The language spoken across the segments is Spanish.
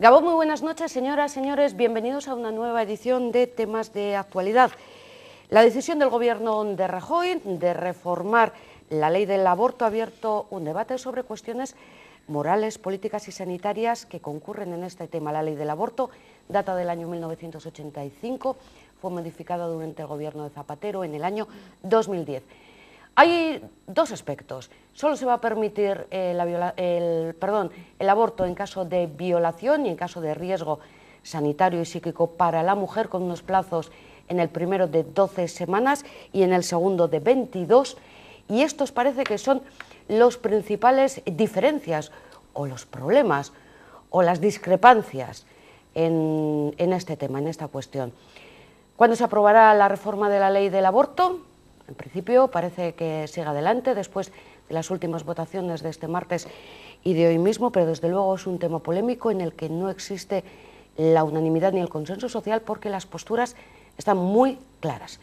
Gabón, muy buenas noches, señoras, señores, bienvenidos a una nueva edición de Temas de Actualidad. La decisión del Gobierno de Rajoy de reformar la ley del aborto ha abierto un debate sobre cuestiones morales, políticas y sanitarias que concurren en este tema. La ley del aborto data del año 1985, fue modificada durante el Gobierno de Zapatero en el año 2010. Hay dos aspectos. Solo se va a permitir el aborto en caso de violación y en caso de riesgo sanitario y psíquico para la mujer, con unos plazos en el primero de 12 semanas y en el segundo de 22. Y estos parece que son las principales diferencias o los problemas o las discrepancias en este tema, en esta cuestión. ¿Cuándo se aprobará la reforma de la ley del aborto? En principio parece que sigue adelante después de las últimas votaciones de este martes y de hoy mismo, pero desde luego es un tema polémico en el que no existe la unanimidad ni el consenso social porque las posturas están muy claras.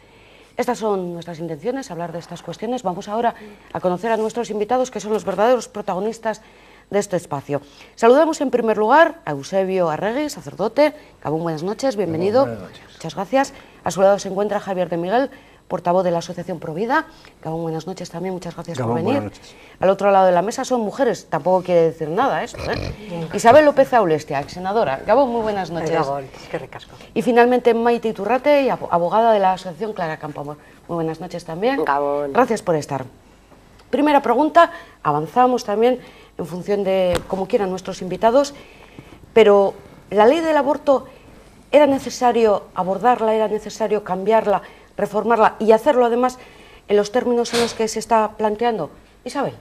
Estas son nuestras intenciones, hablar de estas cuestiones. Vamos ahora a conocer a nuestros invitados, que son los verdaderos protagonistas de este espacio. Saludamos en primer lugar a Eusebio Arregui, sacerdote. Gabón, buenas noches, bienvenido. Buenas noches. Muchas gracias. A su lado se encuentra Javier de Miguel, portavoz de la Asociación Provida. Gabón, buenas noches también, muchas gracias por venir. Al otro lado de la mesa son mujeres, tampoco quiere decir nada esto, ¿eh? Isabel López Aulestia, ex senadora. Gabón, muy buenas noches. Gabón, qué ricasco. Y finalmente Maite Iturrate, abogada de la Asociación Clara Campoamor. Muy buenas noches también. Gabón. Gracias por estar. Primera pregunta, avanzamos también en función de cómo quieran nuestros invitados, pero ¿la ley del aborto era necesario abordarla, era necesario cambiarla, reformarla y hacerlo además en los términos en los que se está planteando? Isabel.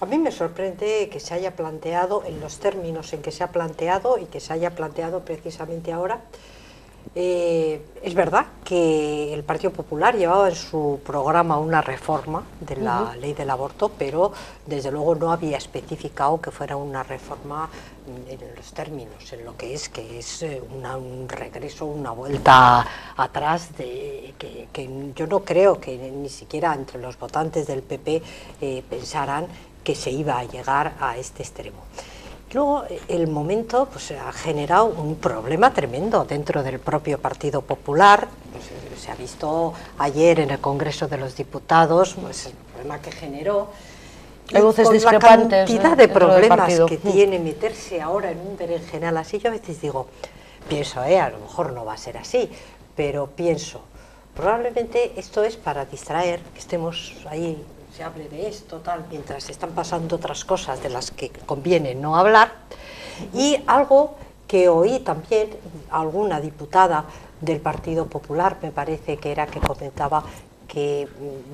A mí me sorprende que se haya planteado en los términos en que se ha planteado y que se haya planteado precisamente ahora. Es verdad que el Partido Popular llevaba en su programa una reforma de la ley del aborto, pero desde luego no había especificado que fuera una reforma en los términos, en lo que es un regreso, una vuelta atrás, que yo no creo que ni siquiera entre los votantes del PP pensaran que se iba a llegar a este extremo. Luego, el momento pues, ha generado un problema tremendo dentro del propio Partido Popular. Pues, se ha visto ayer en el Congreso de los Diputados pues, el problema que generó. Hay voces con discrepantes, la cantidad de problemas que partido. tiene meterse ahora en un berenjenal así, yo a veces pienso, a lo mejor no va a ser así, pero pienso, probablemente esto es para distraer, que estemos ahí, se hable de esto, tal, mientras están pasando otras cosas de las que conviene no hablar. Y algo que oí también, alguna diputada del Partido Popular, me parece que era, que comentaba que,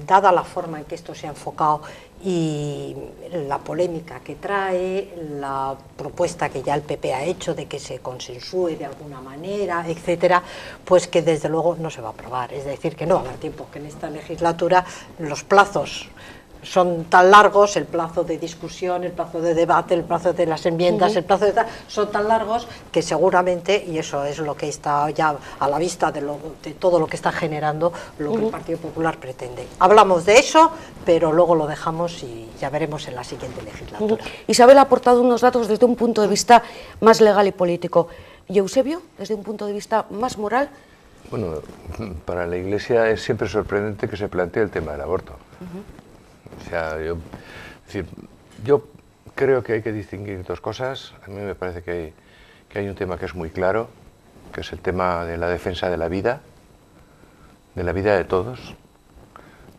dada la forma en que esto se ha enfocado y la polémica que trae, la propuesta que ya el PP ha hecho de que se consensúe de alguna manera, etcétera, pues que desde luego no se va a aprobar. Es decir, que no va a haber tiempo, que en esta legislatura los plazos son tan largos, el plazo de discusión, el plazo de debate, el plazo de las enmiendas, el plazo de tal, son tan largos que seguramente, y eso es lo que está ya a la vista de todo lo que está generando lo que el Partido Popular pretende. Hablamos de eso, pero luego lo dejamos y ya veremos en la siguiente legislatura. Isabel ha aportado unos datos desde un punto de vista más legal y político. ¿Y Eusebio, desde un punto de vista más moral? Bueno, para la Iglesia es siempre sorprendente que se plantee el tema del aborto. O sea, yo creo que hay que distinguir dos cosas. A mí me parece que hay un tema que es muy claro, que es el tema de la defensa de la vida de todos.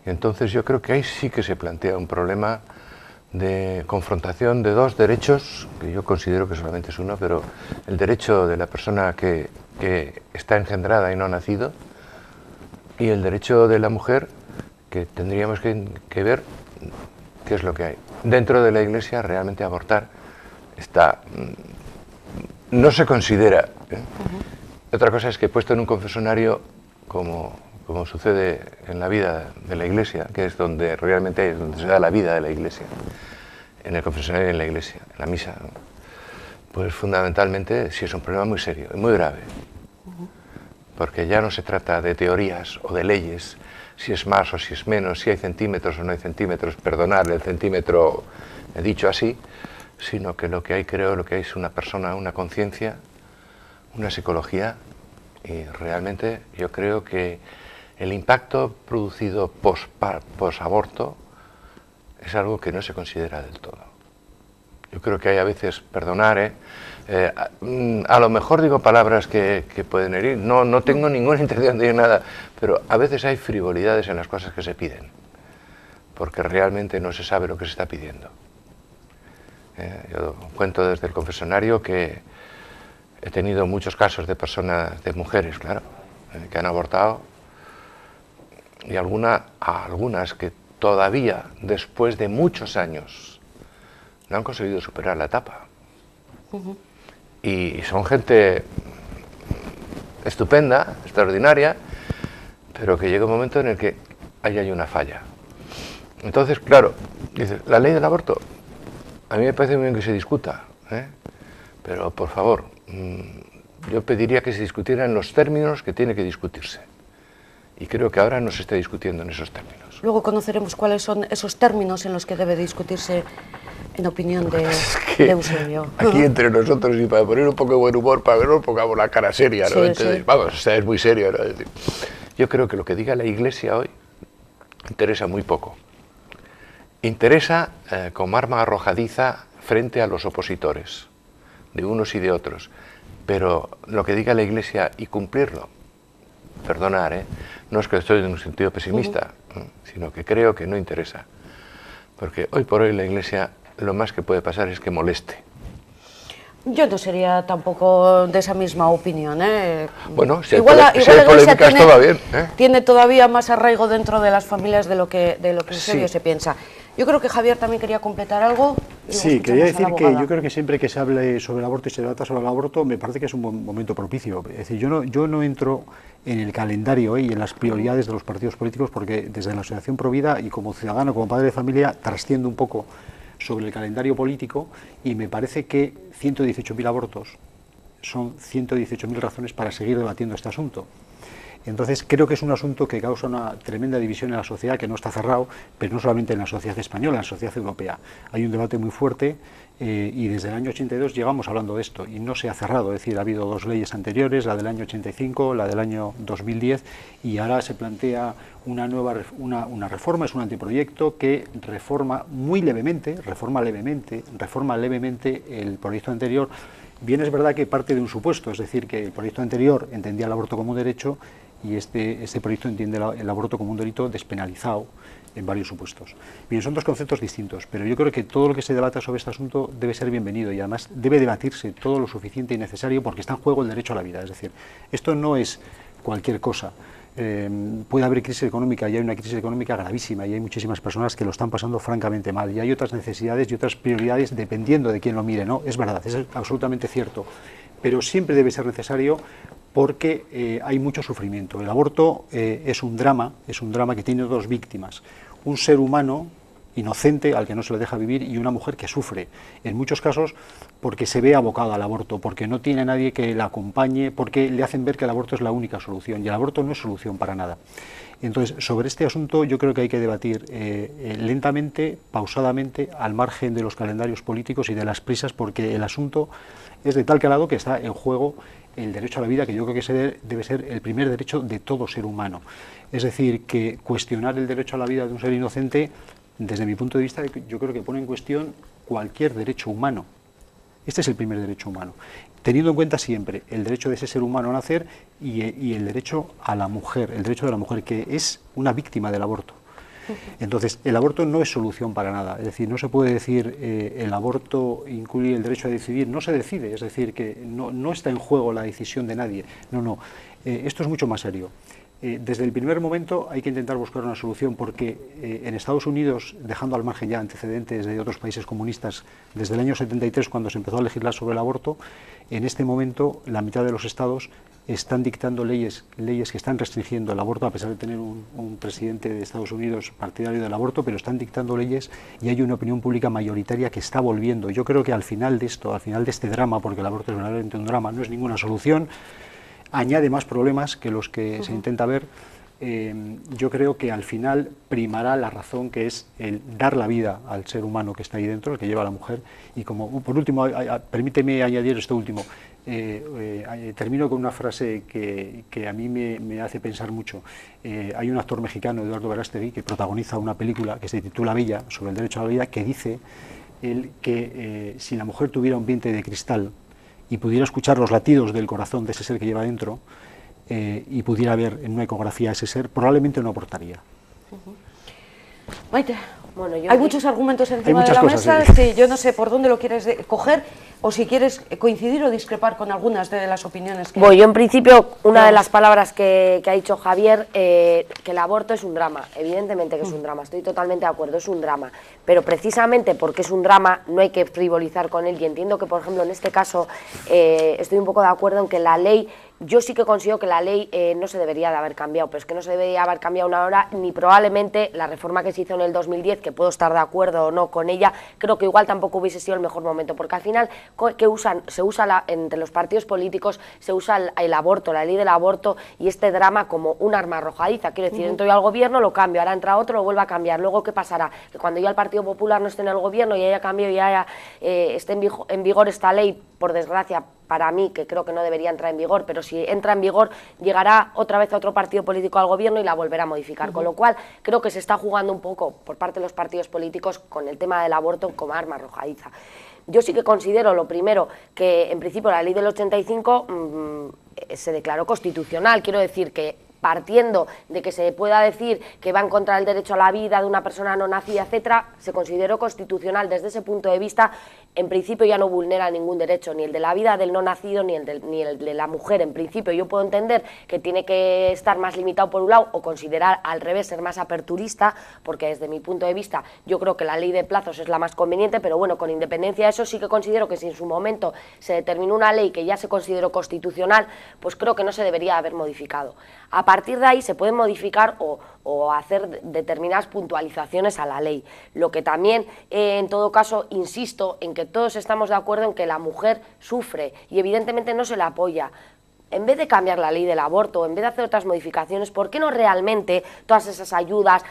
Y entonces yo creo que ahí sí que se plantea un problema de confrontación de dos derechos, que yo considero que solamente es uno, pero el derecho de la persona que está engendrada y no ha nacido, y el derecho de la mujer, que tendríamos que ver qué es lo que hay. Dentro de la Iglesia realmente abortar no se considera. Otra cosa es que puesto en un confesionario, como sucede en la vida de la Iglesia, que es donde realmente se da la vida de la Iglesia, en el confesionario y en la Iglesia, en la misa, ¿no? Pues fundamentalmente sí es un problema muy serio y muy grave, porque ya no se trata de teorías o de leyes, si es más o si es menos, si hay centímetros o no hay centímetros, perdonar el centímetro dicho así, sino que lo que hay, creo, lo que hay es una persona, una conciencia, una psicología, y realmente yo creo que el impacto producido post-aborto es algo que no se considera del todo. Yo creo que hay a veces, perdonar, a lo mejor digo palabras que pueden herir, no tengo ninguna intención de decir nada, pero a veces hay frivolidades en las cosas que se piden, porque realmente no se sabe lo que se está pidiendo. Yo cuento desde el confesionario que he tenido muchos casos de personas, de mujeres, claro, que han abortado, y algunas que todavía, después de muchos años, no han conseguido superar la etapa. Y son gente estupenda, extraordinaria, pero que llega un momento en el que ahí hay una falla. Entonces, claro, dice, la ley del aborto, a mí me parece muy bien que se discuta, pero por favor, yo pediría que se discutiera en los términos que tiene que discutirse. Y creo que ahora no se está discutiendo en esos términos. Luego conoceremos cuáles son esos términos en los que debe discutirse, en opinión de Eusebio. Aquí entre nosotros, y para poner un poco de buen humor, para que no pongamos la cara seria, ¿no? Sí. Vamos, o sea, es muy serio, ¿no? Es decir, yo creo que lo que diga la Iglesia hoy interesa muy poco. Interesa como arma arrojadiza frente a los opositores, de unos y de otros. Pero lo que diga la Iglesia y cumplirlo, perdonar, no es que estoy en un sentido pesimista, sino que creo que no interesa. Porque hoy por hoy la Iglesia lo más que puede pasar es que moleste. Yo no sería tampoco de esa misma opinión. Bueno, si hay igual polémicas, todo va bien. Tiene todavía más arraigo dentro de las familias de lo que Sí. se piensa. Yo creo que Javier también quería completar algo. Sí, quería decir que yo creo que siempre que se hable sobre el aborto y se debata sobre el aborto, me parece que es un momento propicio. Es decir, yo no entro en el calendario y en las prioridades de los partidos políticos, porque desde la Asociación Provida y como ciudadano, como padre de familia, trasciendo un poco sobre el calendario político, y me parece que 118.000 abortos son 118.000 razones para seguir debatiendo este asunto. Entonces creo que es un asunto que causa una tremenda división en la sociedad, que no está cerrado, pero no solamente en la sociedad española, en la sociedad europea. Hay un debate muy fuerte y desde el año 82 llevamos hablando de esto y no se ha cerrado. Es decir, ha habido dos leyes anteriores, la del año 85, la del año 2010, y ahora se plantea una reforma, es un anteproyecto que reforma levemente el proyecto anterior. Bien es verdad que parte de un supuesto, es decir, que el proyecto anterior entendía el aborto como un derecho y este proyecto entiende el aborto como un delito despenalizado en varios supuestos. Bien, son dos conceptos distintos, pero yo creo que todo lo que se debata sobre este asunto debe ser bienvenido y además debe debatirse todo lo suficiente y necesario, porque está en juego el derecho a la vida. Es decir, esto no es cualquier cosa. Puede haber crisis económica y hay una crisis económica gravísima y hay muchísimas personas que lo están pasando francamente mal y hay otras necesidades y otras prioridades dependiendo de quién lo mire, ¿no? Es verdad, es absolutamente cierto, pero siempre debe ser necesario porque hay mucho sufrimiento. El aborto es un drama que tiene dos víctimas, un ser humano inocente al que no se le deja vivir y una mujer que sufre, en muchos casos porque se ve abocada al aborto, porque no tiene a nadie que la acompañe, porque le hacen ver que el aborto es la única solución y el aborto no es solución para nada. Entonces, sobre este asunto yo creo que hay que debatir lentamente, pausadamente, al margen de los calendarios políticos y de las prisas, porque el asunto es de tal calado que está en juego el derecho a la vida, que yo creo que debe ser el primer derecho de todo ser humano. Es decir, que cuestionar el derecho a la vida de un ser inocente, desde mi punto de vista, yo creo que pone en cuestión cualquier derecho humano. Este es el primer derecho humano, teniendo en cuenta siempre el derecho de ese ser humano a nacer y el derecho a la mujer, el derecho de la mujer, que es una víctima del aborto. Entonces, el aborto no es solución para nada, es decir, no se puede decir el aborto incluye el derecho a decidir, no se decide, es decir, que no está en juego la decisión de nadie, no, esto es mucho más serio. Desde el primer momento hay que intentar buscar una solución, porque en Estados Unidos, dejando al margen ya antecedentes de otros países comunistas, desde el año 73, cuando se empezó a legislar sobre el aborto, en este momento la mitad de los estados están dictando leyes que están restringiendo el aborto, a pesar de tener un presidente de Estados Unidos partidario del aborto, pero están dictando leyes y hay una opinión pública mayoritaria que está volviendo. Yo creo que al final de este drama, porque el aborto es verdaderamente un drama, no es ninguna solución, añade más problemas que los que se intenta ver, yo creo que al final primará la razón, que es el dar la vida al ser humano que está ahí dentro, el que lleva a la mujer. Y como, por último, permíteme añadir esto último. Termino con una frase que a mí me hace pensar mucho. Hay un actor mexicano, Eduardo Verástegui, que protagoniza una película que se titula Bella, sobre el derecho a la vida, que dice que si la mujer tuviera un vientre de cristal y pudiera escuchar los latidos del corazón de ese ser que lleva dentro, y pudiera ver en una ecografía a ese ser, probablemente no aportaría. Maite, bueno, hay muchos argumentos encima de la mesa, sí, yo no sé por dónde lo quieres coger, o si quieres coincidir o discrepar con algunas de las opiniones que... Bueno, yo en principio, una de las palabras que ha dicho Javier, que el aborto es un drama, evidentemente que es un drama, estoy totalmente de acuerdo, es un drama, pero precisamente porque es un drama no hay que frivolizar con él, y entiendo que, por ejemplo, en este caso estoy un poco de acuerdo en que la ley... Yo sí que considero que la ley no se debería de haber cambiado, pero es que no se debería haber cambiado una hora, ni probablemente la reforma que se hizo en el 2010, que puedo estar de acuerdo o no con ella, creo que igual tampoco hubiese sido el mejor momento, porque al final se usa entre los partidos políticos, se usa el aborto, la ley del aborto y este drama como un arma arrojadiza. Quiero decir, entro yo al gobierno, lo cambio, ahora entra otro, lo vuelve a cambiar. Luego, ¿qué pasará? Que cuando ya el Partido Popular no esté en el gobierno y haya cambiado y haya esté en vigor esta ley, por desgracia, para mí, que creo que no debería entrar en vigor, pero si entra en vigor, llegará otra vez a otro partido político al gobierno y la volverá a modificar. Con lo cual, creo que se está jugando un poco por parte de los partidos políticos con el tema del aborto como arma arrojadiza. Yo sí que considero, lo primero, que en principio la ley del 85 se declaró constitucional, quiero decir que partiendo de que se pueda decir que va en contra del derecho a la vida de una persona no nacida, etcétera, se consideró constitucional. Desde ese punto de vista, en principio ya no vulnera ningún derecho, ni el de la vida del no nacido, ni el de la mujer. En principio yo puedo entender que tiene que estar más limitado por un lado, o considerar al revés, ser más aperturista, porque desde mi punto de vista yo creo que la ley de plazos es la más conveniente, pero bueno, con independencia de eso sí que considero que si en su momento se determinó una ley que ya se consideró constitucional, pues creo que no se debería haber modificado. A partir de ahí se pueden modificar o hacer determinadas puntualizaciones a la ley. Lo que también, en todo caso, insisto en que todos estamos de acuerdo en que la mujer sufre y evidentemente no se le apoya. En vez de cambiar la ley del aborto, en vez de hacer otras modificaciones, ¿por qué no realmente todas esas ayudas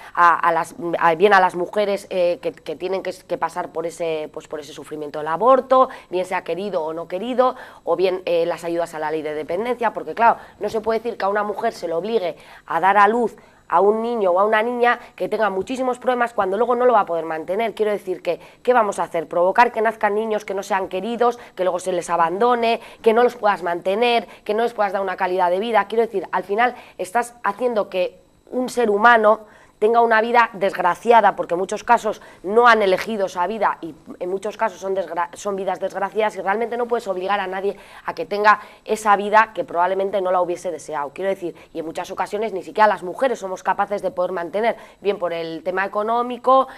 bien a las mujeres que tienen que pasar por ese sufrimiento del aborto, bien sea querido o no querido, o bien las ayudas a la ley de dependencia? Porque claro, no se puede decir que a una mujer se le obligue a dar a luz a un niño o a una niña que tenga muchísimos problemas cuando luego no lo va a poder mantener. Quiero decir que, ¿qué vamos a hacer? ¿Provocar que nazcan niños que no sean queridos, que luego se les abandone, que no los puedas mantener, que no les puedas dar una calidad de vida? Quiero decir, al final estás haciendo que un ser humano tenga una vida desgraciada, porque en muchos casos no han elegido esa vida y en muchos casos son vidas desgraciadas, y realmente no puedes obligar a nadie a que tenga esa vida que probablemente no la hubiese deseado. Quiero decir, y en muchas ocasiones ni siquiera las mujeres somos capaces de poder mantener, bien por el tema económico,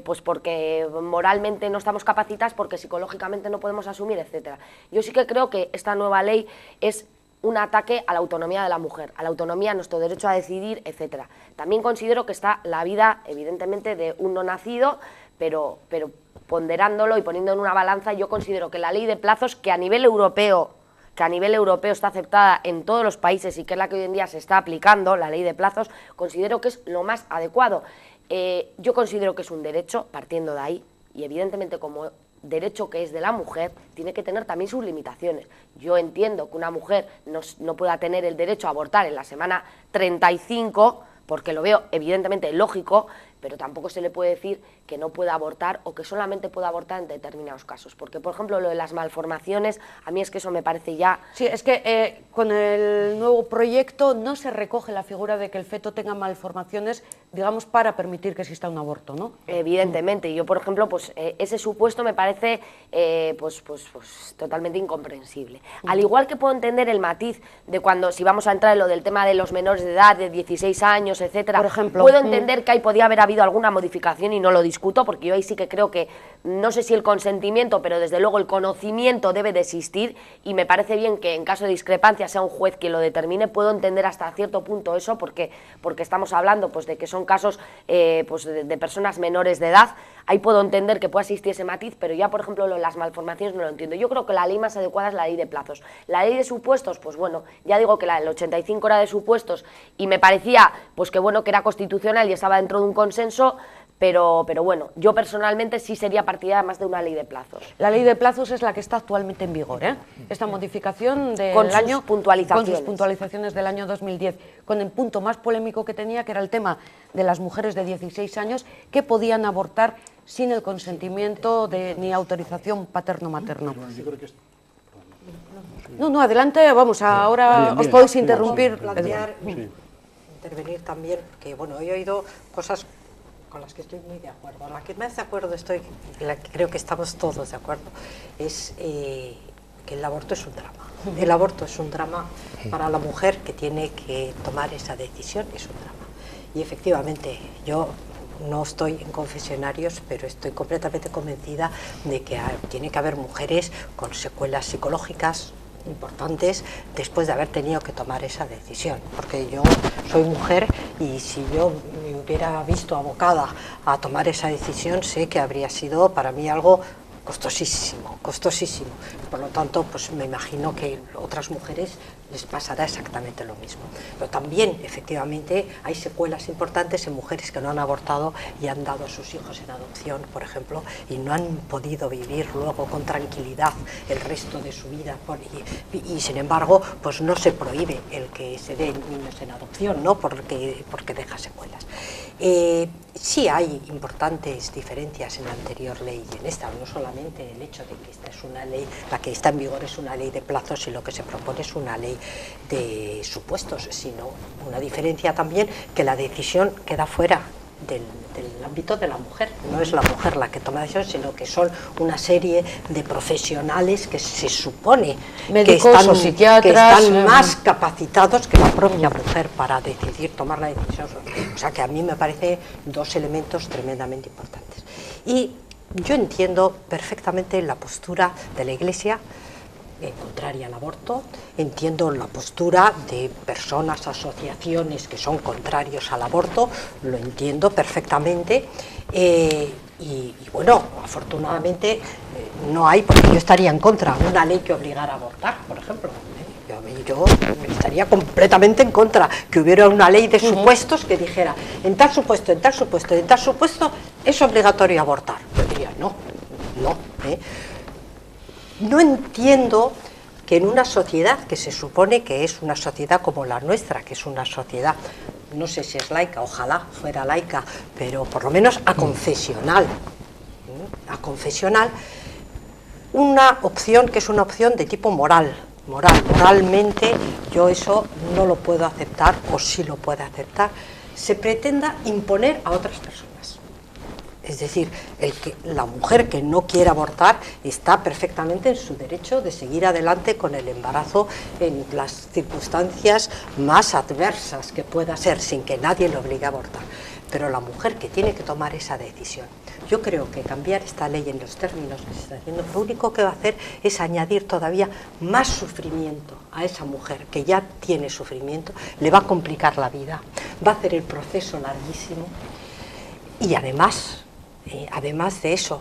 pues porque moralmente no estamos capacitadas, porque psicológicamente no podemos asumir, etcétera. Yo sí que creo que esta nueva ley es un ataque a la autonomía de la mujer, a la autonomía, a nuestro derecho a decidir, etcétera. También considero que está la vida, evidentemente, de un no nacido, pero ponderándolo y poniendo en una balanza, yo considero que la ley de plazos, que a nivel europeo está aceptada en todos los países y que es la que hoy en día se está aplicando, la ley de plazos, considero que es lo más adecuado. Yo considero que es un derecho, partiendo de ahí, y evidentemente como derecho que es de la mujer, tiene que tener también sus limitaciones. Yo entiendo que una mujer no pueda tener el derecho a abortar en la semana 35, porque lo veo evidentemente lógico, pero tampoco se le puede decir que no pueda abortar o que solamente pueda abortar en determinados casos. Porque, por ejemplo, lo de las malformaciones, a mí es que eso me parece ya... Sí, es que con el nuevo proyecto no se recoge la figura de que el feto tenga malformaciones, digamos, para permitir que exista un aborto, ¿no? Evidentemente. Yo, por ejemplo, pues ese supuesto me parece pues totalmente incomprensible. Al igual que puedo entender el matiz de si vamos a entrar en lo del tema de los menores de edad, de 16 años, etcétera, por ejemplo, puedo entender que ahí podía haber habido alguna modificación y no lo discuto, porque yo ahí sí que creo que, no sé si el consentimiento, pero desde luego el conocimiento debe de existir, y me parece bien que en caso de discrepancia sea un juez quien lo determine. Puedo entender hasta cierto punto eso, porque estamos hablando pues de que son casos pues de personas menores de edad. Ahí puedo entender que pueda existir ese matiz, pero ya, por ejemplo, las malformaciones no lo entiendo. Yo creo que la ley más adecuada es la ley de plazos. La ley de supuestos, pues bueno, ya digo que la del 85 era de supuestos y me parecía pues que bueno, que era constitucional y estaba dentro de un consenso, pero bueno, yo personalmente sí sería partidaria más de una ley de plazos. La ley de plazos es la que está actualmente en vigor, ¿eh? Esta modificación del con sus año, puntualizaciones. con sus puntualizaciones del año 2010, con el punto más polémico que tenía, que era el tema de las mujeres de 16 años que podían abortar sin el consentimiento ni autorización paterno-materno. No, adelante, vamos, ahora os podéis interrumpir. Intervenir también, que bueno, he oído cosas con las que estoy muy de acuerdo. La que más de acuerdo estoy, la que creo que estamos todos de acuerdo, es que el aborto es un drama. El aborto es un drama para la mujer que tiene que tomar esa decisión, es un drama. Y efectivamente, yo no estoy en confesionarios, pero estoy completamente convencida de que tiene que haber mujeres con secuelas psicológicas importantes después de haber tenido que tomar esa decisión, porque yo soy mujer y si yo me hubiera visto abocada a tomar esa decisión, sé que habría sido para mí algo costosísimo, costosísimo. Por lo tanto, pues me imagino que a otras mujeres les pasará exactamente lo mismo. Pero también, efectivamente, hay secuelas importantes en mujeres que no han abortado y han dado a sus hijos en adopción, por ejemplo, y no han podido vivir luego con tranquilidad el resto de su vida. Y sin embargo, pues no se prohíbe el que se den niños en adopción, ¿no? Porque deja secuelas. Sí hay importantes diferencias en la anterior ley y en esta, no solamente el hecho de que esta es una ley, la que está en vigor es una ley de plazos y lo que se propone es una ley de supuestos, sino una diferencia también que la decisión queda fuera del ámbito de la mujer. No es la mujer la que toma decisiones, sino que son una serie de profesionales que se supone médicos o psiquiatras, que están más capacitados que la propia mujer para decidir, tomar la decisión. O sea que a mí me parecen dos elementos tremendamente importantes. Y yo entiendo perfectamente la postura de la Iglesia contraria al aborto, entiendo la postura de personas, asociaciones que son contrarios al aborto, lo entiendo perfectamente, y bueno, afortunadamente no hay, porque yo estaría en contra de una ley que obligara a abortar, por ejemplo. Yo estaría completamente en contra que hubiera una ley de supuestos que dijera en tal supuesto, en tal supuesto, en tal supuesto es obligatorio abortar. Yo diría no. No entiendo que en una sociedad que se supone que es una sociedad como la nuestra, que es una sociedad, no sé si es laica, ojalá fuera laica, pero por lo menos aconfesional, una opción que es una opción de tipo moralmente yo eso no lo puedo aceptar, o sí lo puedo aceptar, se pretenda imponer a otras personas. Es decir, la mujer que no quiere abortar está perfectamente en su derecho de seguir adelante con el embarazo en las circunstancias más adversas que pueda ser, sin que nadie le obligue a abortar. Pero la mujer que tiene que tomar esa decisión, yo creo que cambiar esta ley en los términos que se está haciendo, lo único que va a hacer es añadir todavía más sufrimiento a esa mujer que ya tiene sufrimiento, le va a complicar la vida, va a hacer el proceso larguísimo y además de eso,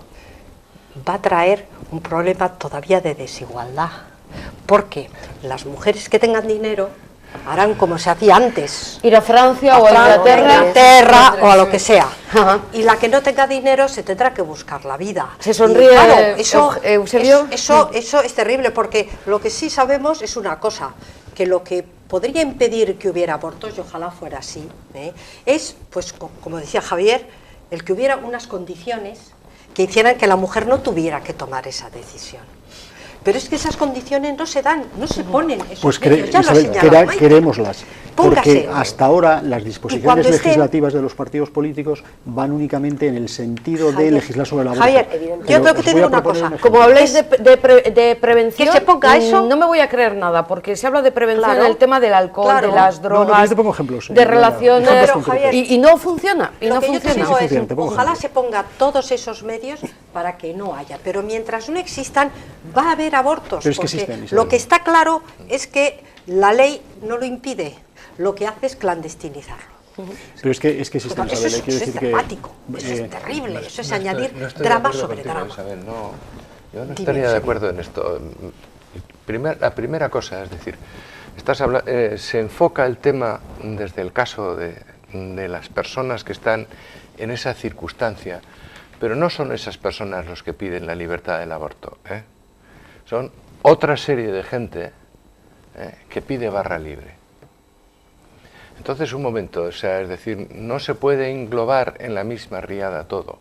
va a traer un problema todavía de desigualdad, porque las mujeres que tengan dinero harán como se hacía antes, ir a Francia o a Inglaterra o a lo que sea. Y la que no tenga dinero se tendrá que buscar la vida. Se sonríe, claro, Eusebio. Eso es terrible, porque lo que sí sabemos es una cosa, que lo que podría impedir que hubiera abortos, y ojalá fuera así, es, pues como decía Javier, el que hubiera unas condiciones que hicieran que la mujer no tuviera que tomar esa decisión. Pero es que esas condiciones no se dan, no se ponen. Esos Pues medios, ya lo ha señalado Maite. querémoslas. porque hasta ahora las disposiciones estén... legislativas de los partidos políticos van únicamente en el sentido de legislar sobre el aborto. Javier, yo creo que te digo una cosa. Como habláis de prevención, que se ponga eso, no me voy a creer nada, porque se habla de prevención claro, en el tema del alcohol, claro, de las drogas, yo te pongo ejemplos, de relaciones, pero, Javier, y no funciona, y lo no que yo te funciona. digo es, te pongo ojalá ejemplos. se ponga todos esos medios para que no haya, pero mientras no existan va a haber abortos, Pero es que porque existen, Isabel. lo que está claro es que la ley no lo impide, lo que hace es clandestinizarlo. Pero es que existen, Pero eso Isabel, quiero es decir que... dramático, eso es terrible, eso es añadir No estoy de drama acuerdo sobre contigo, drama. Isabel, no, yo no Dime, estaría de sí. acuerdo en esto. La primera cosa, es decir, se enfoca el tema desde el caso de las personas que están en esa circunstancia, pero no son esas personas los que piden la libertad del aborto, ¿eh? Son otra serie de gente que pide barra libre. Entonces, un momento, o sea, es decir, no se puede englobar en la misma riada todo,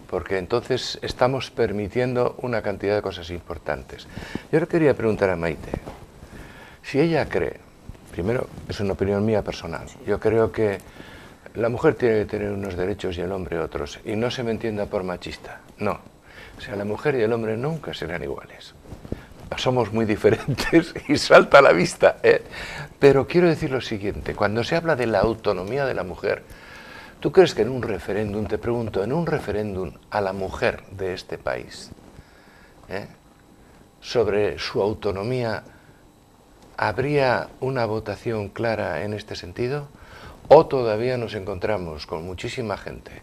porque entonces estamos permitiendo una cantidad de cosas importantes. Yo le quería preguntar a Maite, si ella cree, primero, es una opinión mía personal, yo creo que la mujer tiene que tener unos derechos y el hombre otros, y no se me entienda por machista, no. O sea, la mujer y el hombre nunca serán iguales. Somos muy diferentes y salta a la vista, ¿eh? Pero quiero decir lo siguiente, cuando se habla de la autonomía de la mujer, ¿tú crees que en un referéndum, te pregunto, en un referéndum a la mujer de este país, sobre su autonomía, habría una votación clara en este sentido? ¿O todavía nos encontramos con muchísima gente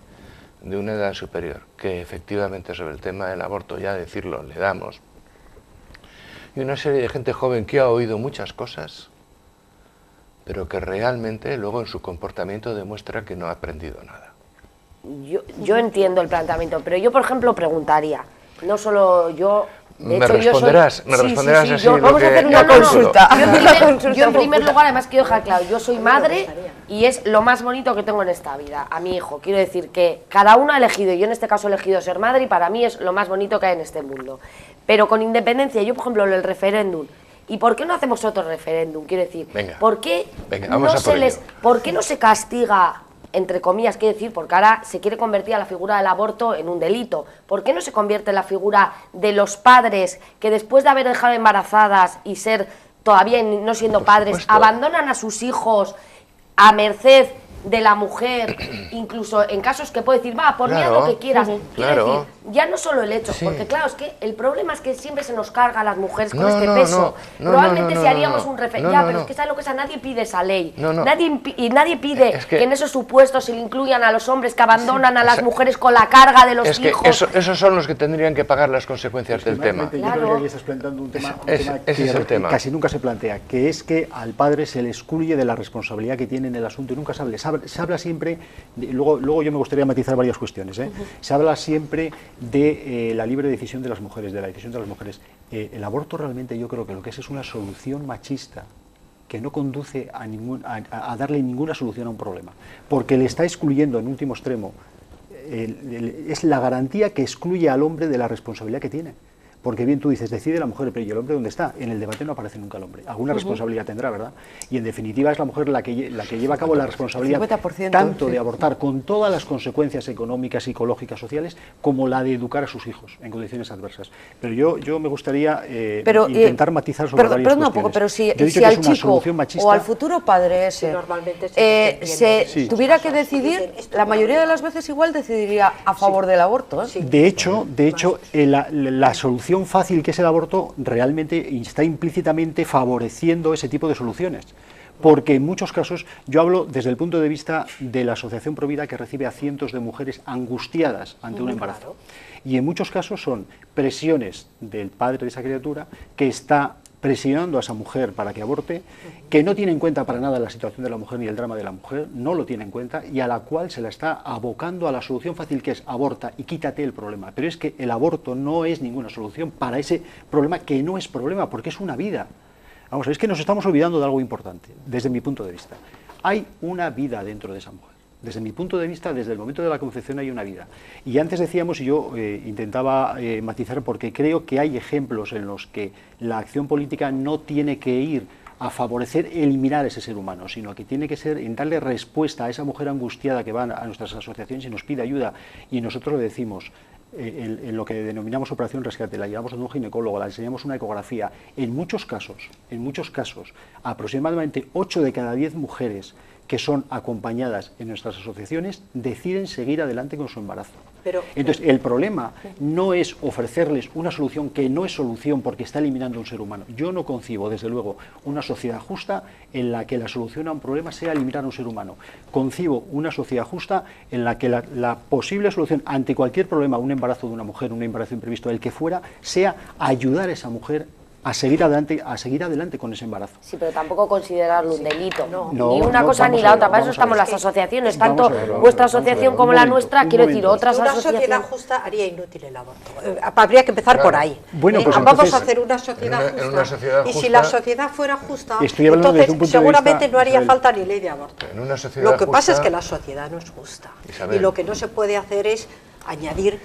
de una edad superior que efectivamente sobre el tema del aborto, ya decirlo, le damos, y una serie de gente joven que ha oído muchas cosas, pero que realmente luego en su comportamiento demuestra que no ha aprendido nada? Yo entiendo el planteamiento, pero yo, por ejemplo, preguntaría, no solo yo... Me responderás así. Vamos a hacer una consulta. Yo en primer lugar, además quiero dejar claro, yo soy madre y es lo más bonito que tengo en esta vida, a mi hijo. Quiero decir que cada uno ha elegido, yo en este caso he elegido ser madre y para mí es lo más bonito que hay en este mundo. Pero con independencia, yo por ejemplo, el referéndum, ¿y por qué no hacemos otro referéndum? Quiero decir, Venga, ¿por qué vamos a por ello. ¿por qué no se castiga, entre comillas, quiero decir, porque ahora se quiere convertir a la figura del aborto en un delito? ¿Por qué no se convierte en la figura de los padres que después de haber dejado embarazadas y ser todavía no siendo Por padres, supuesto. abandonan a sus hijos a merced de la mujer, incluso en casos que puede decir, va, por mí haz lo que quieras? Quiero claro. decir, ya no solo el hecho, Sí. porque claro, es que el problema es que siempre se nos carga a las mujeres con No, este no, peso. no, Probablemente no, si haríamos no, un referéndum, no, ya, no, pero no. es que ¿sabes lo que es? Nadie pide esa ley. No, no. Nadie pide Es que que en esos supuestos se le incluyan a los hombres que abandonan a las mujeres con la carga de los Es que hijos. esos son los que tendrían que pagar las consecuencias del tema. Realmente, yo creo que ahí estás planteando un tema, Ese que es el tema. casi nunca se plantea, que es que al padre se le excluye de la responsabilidad que tiene en el asunto y nunca se habla siempre, luego yo me gustaría matizar varias cuestiones, se habla siempre de la libre decisión de las mujeres, de la decisión de las mujeres. El aborto realmente yo creo que lo que es una solución machista que no conduce a darle ninguna solución a un problema, porque le está excluyendo en último extremo, es la garantía que excluye al hombre de la responsabilidad que tiene. Porque bien tú dices, decide la mujer, pero ¿y el hombre dónde está? En el debate no aparece nunca el hombre. Alguna responsabilidad tendrá, ¿verdad? Y en definitiva es la mujer la que lleva a cabo la responsabilidad 50%, tanto sí. de abortar con todas las consecuencias económicas, psicológicas, sociales, como la de educar a sus hijos en condiciones adversas. Pero yo me gustaría intentar matizar sobre varias perdona un cuestiones. poco, pero Yo he dicho si que al es una chico solución machista, o al futuro padre ese normalmente se sí. tuviera que decidir, la mayoría de las veces igual decidiría a favor del aborto, ¿eh? Sí. De hecho, la solución fácil que es el aborto realmente está implícitamente favoreciendo ese tipo de soluciones. Porque en muchos casos, yo hablo desde el punto de vista de la Asociación Provida, que recibe a cientos de mujeres angustiadas ante un embarazo. Y en muchos casos son presiones del padre de esa criatura que está presionando a esa mujer para que aborte, que no tiene en cuenta para nada la situación de la mujer ni el drama de la mujer, no lo tiene en cuenta, y a la cual se la está abocando a la solución fácil, que es aborta y quítate el problema. Pero es que el aborto no es ninguna solución para ese problema, que no es problema, porque es una vida. Vamos a ver, es que nos estamos olvidando de algo importante, desde mi punto de vista. Hay una vida dentro de esa mujer. Desde mi punto de vista, desde el momento de la concepción hay una vida. Y antes decíamos, y yo intentaba matizar, porque creo que hay ejemplos en los que la acción política no tiene que ir a favorecer eliminar ese ser humano, sino que tiene que ser en darle respuesta a esa mujer angustiada que va a nuestras asociaciones y nos pide ayuda, y nosotros le decimos, en lo que denominamos operación rescate, la llevamos a un ginecólogo, la enseñamos una ecografía. En muchos casos, aproximadamente 8 de cada 10 mujeres que son acompañadas en nuestras asociaciones deciden seguir adelante con su embarazo. Entonces, el problema no es ofrecerles una solución que no es solución porque está eliminando un ser humano. Yo no concibo, desde luego, una sociedad justa en la que la solución a un problema sea eliminar a un ser humano. Concibo una sociedad justa en la que la posible solución ante cualquier problema, un embarazo de una mujer, un embarazo imprevisto, el que fuera, sea ayudar a esa mujer a seguir adelante con ese embarazo. Sí, pero tampoco considerarlo un delito. No, ni una cosa ni la otra. Para eso estamos las asociaciones, tanto vuestra asociación como la nuestra, quiero decir, otras asociaciones. Una sociedad justa haría inútil el aborto. Habría que empezar por ahí. Bueno, pues vamos a hacer una sociedad justa. una sociedad y justa, si la sociedad fuera justa, entonces seguramente no haría falta ni ley de aborto. Lo que pasa es que la sociedad no es justa. Isabel, y lo que no se puede hacer es añadir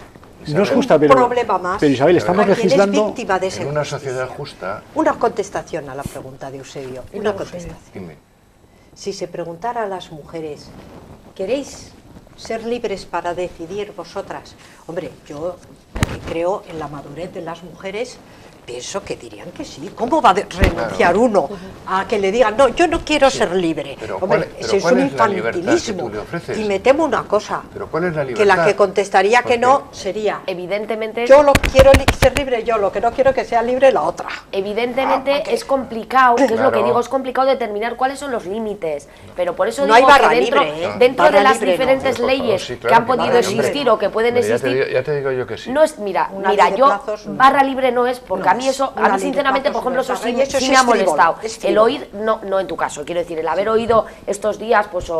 no es justa, pero problema más. Pero Isabel, estamos legislando en una sociedad justa. Una contestación a la pregunta de Eusebio. Una contestación. Dime. Si se preguntara a las mujeres, ¿queréis ser libres para decidir vosotras? Hombre, yo creo en la madurez de las mujeres. Pienso que dirían que sí. ¿Cómo va a renunciar uno a que le digan, no, yo no quiero ser libre? Pero hombre, eso es un infantilismo. Y me temo una cosa, ¿pero cuál es la libertad? que la que contestaría que no sería, evidentemente, yo lo quiero ser libre yo, lo que no quiero que sea libre la otra. Evidentemente es complicado, que es lo que digo, es complicado determinar cuáles son los límites, pero por eso no digo hay que dentro barra de las libre, diferentes leyes sí, que claro, han podido existir o que pueden existir, ya te digo yo que sí. no es, mira, yo barra libre no es, porque a mí eso, a mí sinceramente, por ejemplo, eso sí me ha molestado. El oír, no en tu caso, quiero decir, el haber oído estos días, pues,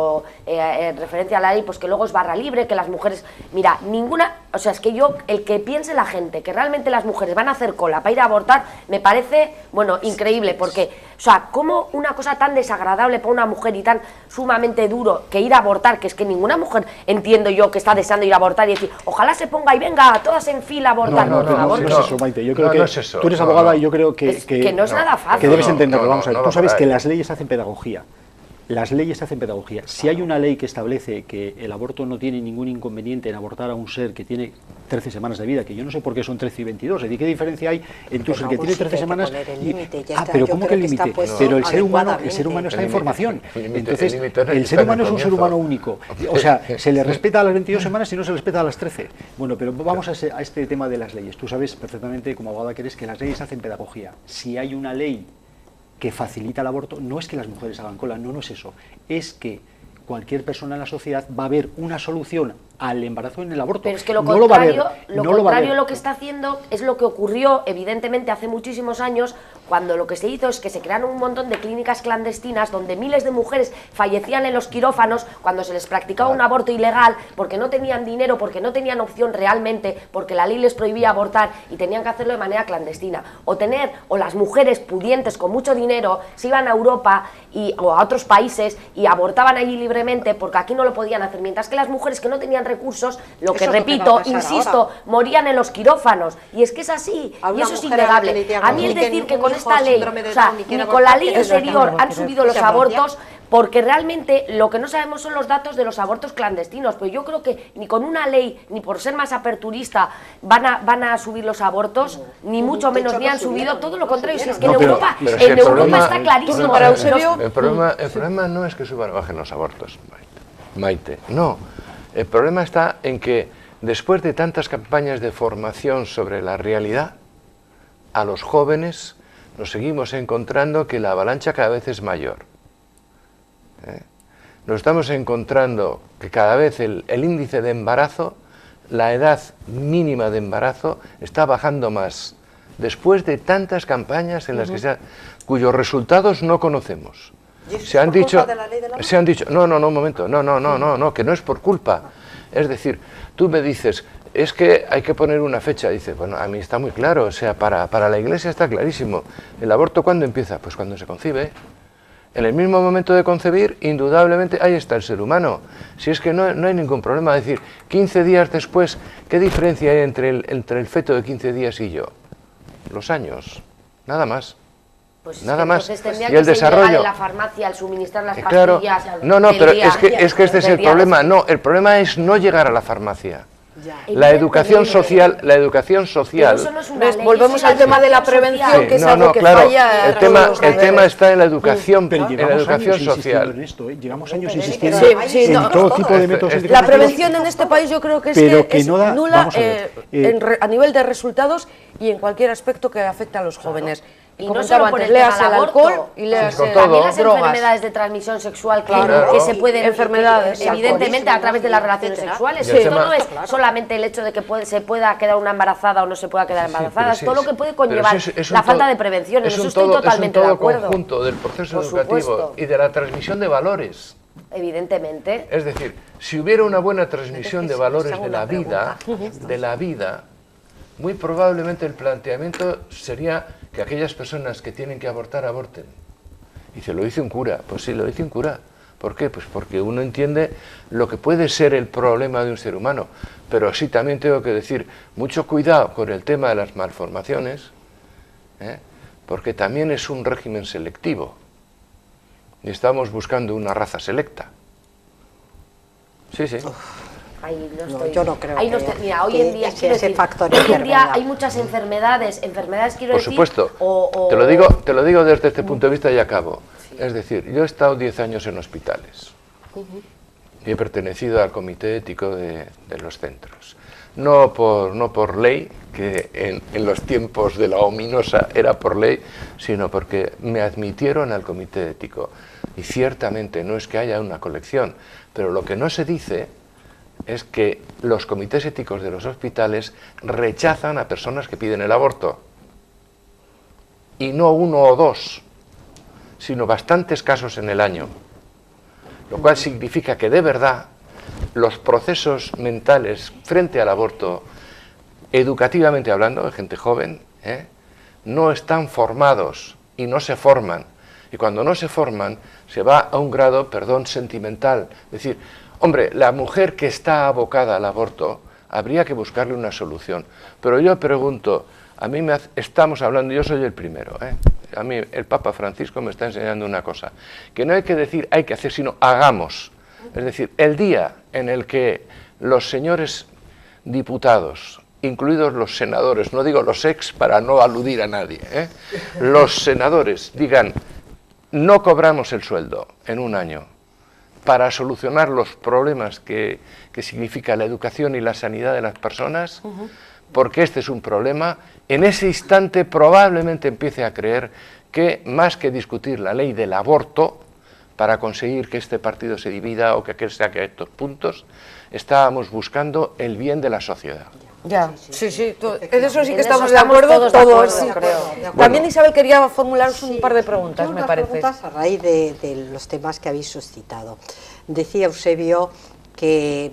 en referencia a la ley, pues que luego es barra libre, que las mujeres, mira, ninguna, o sea, es que yo, el que piense la gente que realmente las mujeres van a hacer cola para ir a abortar, me parece, bueno, increíble, porque, o sea, como una cosa tan desagradable para una mujer y tan sumamente duro que ir a abortar, que es que ninguna mujer, entiendo yo, que está deseando ir a abortar y decir, ojalá se ponga y venga, todas en fila a abortar. No es eso, Maite, yo creo que tú eres abogada y yo creo que no es nada fácil. Que debes entenderlo. Vamos a ver, tú sabes que las leyes hacen pedagogía. Las leyes hacen pedagogía. Si hay una ley que establece que el aborto no tiene ningún inconveniente en abortar a un ser que tiene 13 semanas de vida, que yo no sé por qué son 13 y 22, ¿qué diferencia hay entre un ser que tiene 13 semanas y... pero ¿cómo que el límite? Pero el ser humano está en formación. Entonces, el ser humano es un ser humano único. O sea, se le respeta a las 22 semanas y no se le respeta a las 13. Bueno, pero vamos a este tema de las leyes. Tú sabes perfectamente, como abogada que eres, que las leyes hacen pedagogía. Si hay una ley que facilita el aborto, no es que las mujeres hagan cola, no es eso, es que cualquier persona en la sociedad va a ver una solución al embarazo en el aborto. Pero es que lo contrario, lo que está haciendo es lo que ocurrió evidentemente hace muchísimos años, cuando lo que se hizo es que se crearon un montón de clínicas clandestinas donde miles de mujeres fallecían en los quirófanos cuando se les practicaba un aborto ilegal, porque no tenían dinero, porque no tenían opción realmente, porque la ley les prohibía abortar y tenían que hacerlo de manera clandestina. O las mujeres pudientes con mucho dinero se iban a Europa o a otros países y abortaban allí libremente, porque aquí no lo podían hacer, mientras que las mujeres que no tenían recursos, lo que repito, insisto, morían en los quirófanos, y es que es así, y eso es innegable. A mí es decir que con esta ley, o sea, ni con la ley anterior han subido los abortos, porque realmente lo que no sabemos son los datos de los abortos clandestinos, pero yo creo que ni con una ley, ni por ser más aperturista, van a subir los abortos, ni mucho menos, ni han subido, todo lo contrario, si es que en Europa está clarísimo. El problema no es que suban o bajen los abortos, Maite, no. El problema está en que después de tantas campañas de formación sobre la realidad, a los jóvenes nos seguimos encontrando que la avalancha cada vez es mayor. Nos estamos encontrando que cada vez el índice de embarazo, la edad mínima de embarazo, está bajando más. Después de tantas campañas en las que cuyos resultados no conocemos. Se han dicho, no, un momento, no, que no es por culpa. Es decir, tú me dices, es que hay que poner una fecha. Dices, bueno, a mí está muy claro, o sea, para la Iglesia está clarísimo. ¿El aborto cuándo empieza? Pues cuando se concibe. En el mismo momento de concebir, indudablemente, ahí está el ser humano. Si es que no hay ningún problema. Es decir, 15 días después, ¿qué diferencia hay entre el feto de 15 días y yo? Los años, nada más. Pues nada más. Tendría Y que el ser ilegal desarrollo. en la farmacia, el suministrar las Claro, pastillas. no, del pero día- es que este es del el día problema. después. No, el problema es no llegar a la farmacia. Ya. La educación social, Pero eso no es una ¿Ves? ley, Volvemos eso es al tema de la educación prevención, social. que es no, algo no, que claro, falla el a tema, todos los el tema niveles. está en la educación, Pero en la llevamos años educación insistiendo social. en esto, llevamos años Sí, insistiendo sí, en no, todo tipo de métodos La La anticonceptivos. prevención en este país yo creo que es, Pero que es no da- nula vamos a ver, a nivel de resultados y en cualquier aspecto que afecte a los jóvenes. Y no Comentaba solo por antes, el tema léase del el alcohol aborto, y léase con todo. también las drogas. enfermedades de transmisión sexual Claro. que se pueden, Enfermedades, evidentemente, a través de las relaciones etcétera. sexuales. Y el Esto tema- no es solamente el hecho de que se pueda quedar una embarazada o no se pueda quedar embarazada, pero es sí, todo lo sí. que puede Pero conllevar sí, es un la falta todo- de prevención. En es eso un estoy todo- totalmente es de un todo acuerdo. conjunto del proceso Por educativo supuesto. y de la transmisión de valores. Evidentemente. Es decir, si hubiera una buena transmisión de valores hago de una la vida, muy probablemente el planteamiento sería que aquellas personas que tienen que abortar, aborten. Y dice, ¿lo dice un cura? Pues sí, lo dice un cura. ¿Por qué? Pues porque uno entiende lo que puede ser el problema de un ser humano. Pero sí también tengo que decir, mucho cuidado con el tema de las malformaciones, porque también es un régimen selectivo. Y estamos buscando una raza selecta. Sí, sí. Ahí no No, estoy. yo no creo Ahí no que- estoy. Mira, hoy que en día, ese quiero decir, factor de hoy en día enfermedad. hay muchas enfermedades quiero Por decir. supuesto, te lo digo desde este punto de vista y acabo. Es decir, yo he estado 10 años en hospitales y he pertenecido al comité ético de los centros. No por ley, que en los tiempos de la ominosa era por ley, sino porque me admitieron al comité ético. Y ciertamente no es que haya una colección, pero lo que no se dice es que los comités éticos de los hospitales rechazan a personas que piden el aborto. Y no uno o dos, sino bastantes casos en el año. Lo cual significa que de verdad los procesos mentales frente al aborto, educativamente hablando, de gente joven, no están formados y no se forman. Y cuando no se forman, se va a un grado, perdón, sentimental. Es decir, hombre, la mujer que está abocada al aborto, habría que buscarle una solución. Pero yo pregunto, estamos hablando, yo soy el primero, a mí el Papa Francisco me está enseñando una cosa, que no hay que decir hay que hacer, sino hagamos. Es decir, el día en el que los señores diputados, incluidos los senadores, no digo los ex para no aludir a nadie, los senadores digan, no cobramos el sueldo en un año para solucionar los problemas que significa la educación y la sanidad de las personas, porque este es un problema, en ese instante probablemente empiece a creer que más que discutir la ley del aborto para conseguir que este partido se divida o que aquel saque estos puntos, estábamos buscando el bien de la sociedad. Ya, sí, en eso sí En que eso estamos de estamos acuerdo, todos de acuerdo, sí. creo. También Isabel quería formularos un par de preguntas, Yo me unas parece. preguntas a raíz de los temas que habéis suscitado. Decía Eusebio que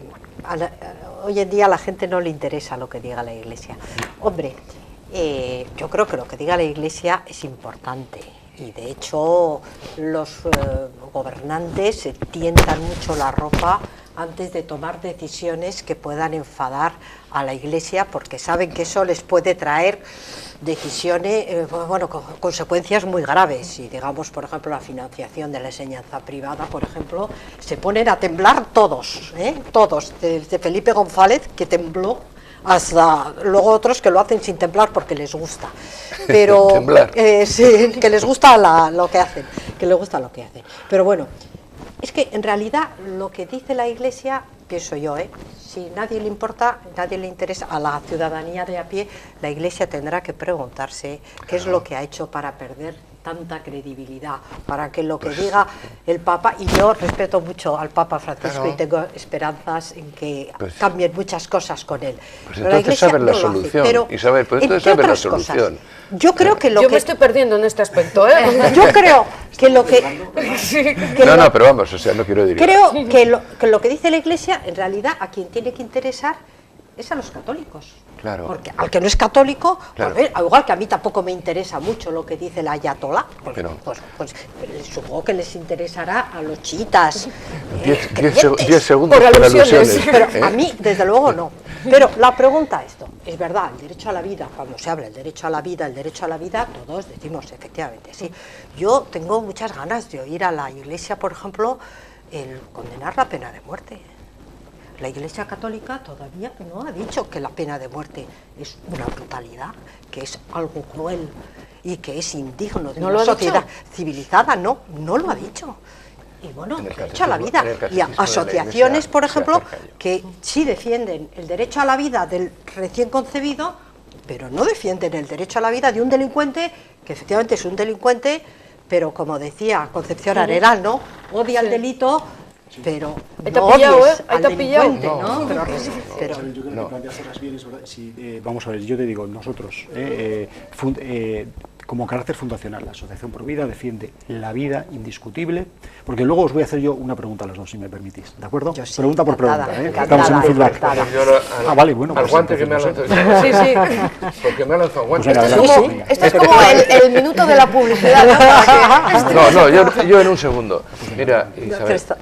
hoy en día a la gente no le interesa lo que diga la Iglesia. Hombre, yo creo que lo que diga la Iglesia es importante. Y de hecho los gobernantes se tientan mucho la ropa antes de tomar decisiones que puedan enfadar a la Iglesia, porque saben que eso les puede traer decisiones, consecuencias muy graves. Y digamos, por ejemplo, la financiación de la enseñanza privada, por ejemplo, se ponen a temblar todos, todos, desde Felipe González, que tembló, hasta luego otros que lo hacen sin temblar porque les gusta, pero sí, que les gusta lo que hacen, pero bueno, es que en realidad lo que dice la Iglesia, pienso yo, si nadie le importa, nadie le interesa, a la ciudadanía de a pie, la Iglesia tendrá que preguntarse qué es lo que ha hecho para perder tanta credibilidad, para que lo que diga el Papa, y yo respeto mucho al Papa Francisco y tengo esperanzas en que cambien muchas cosas con él. Pues entonces sabes la solución, Isabel, pues entonces sabes la solución. Yo creo que me estoy perdiendo en este aspecto, Yo creo que lo que... No, pero vamos, o sea, no quiero decir... Creo que lo que dice la Iglesia, en realidad, a quien tiene que interesar es a los católicos. Claro. Porque al que no es católico, Claro. pues, igual que a mí tampoco me interesa mucho lo que dice la ayatolá, Pero- pues supongo que les interesará a los chiitas. 10 segundos Por por alusiones. alusiones. Pero a mí, desde luego, no. Pero la pregunta es esto, es verdad, el derecho a la vida, cuando se habla del derecho a la vida, todos decimos, efectivamente, sí. Yo tengo muchas ganas de oír a la Iglesia, por ejemplo, el condenar la pena de muerte. La Iglesia Católica todavía no ha dicho que la pena de muerte es una brutalidad, que es algo cruel y que es indigno de ¿No una lo ha sociedad dicho? civilizada. No lo ha dicho. Y bueno, En el derecho a la catecismo- vida. en el Y catecismo de la asociaciones, Iglesia por se ejemplo, acerca ello. que sí defienden el derecho a la vida del recién concebido, pero no defienden el derecho a la vida de un delincuente, que efectivamente es un delincuente, pero como decía Concepción Arenal, ¿no? Odia el delito, pero Ahí te no ha pillado, odies ¿eh? Ahí al te ha pillado. delincuente, ¿no? Pero Yo creo No. que planteas cosas bien, es verdad. Sí, vamos a ver, yo te digo, nosotros, como carácter fundacional, la Asociación Pro Vida defiende la vida indiscutible, porque luego os voy a hacer yo una pregunta a los dos, si me permitís, ¿de acuerdo? Yo sí, Pregunta por encantada, pregunta, encantada, estamos en un feedback. encantada. Yo al- Vale, bueno, al pues guante que me ha entonces lanzado. Sí, sí. Porque me ha lanzado guante. Pues venga, Esto es adelante. como, Venga. esto es como el minuto de la publicidad, ¿no? Para que- No, yo en un segundo. Mira, Isabel, pero está-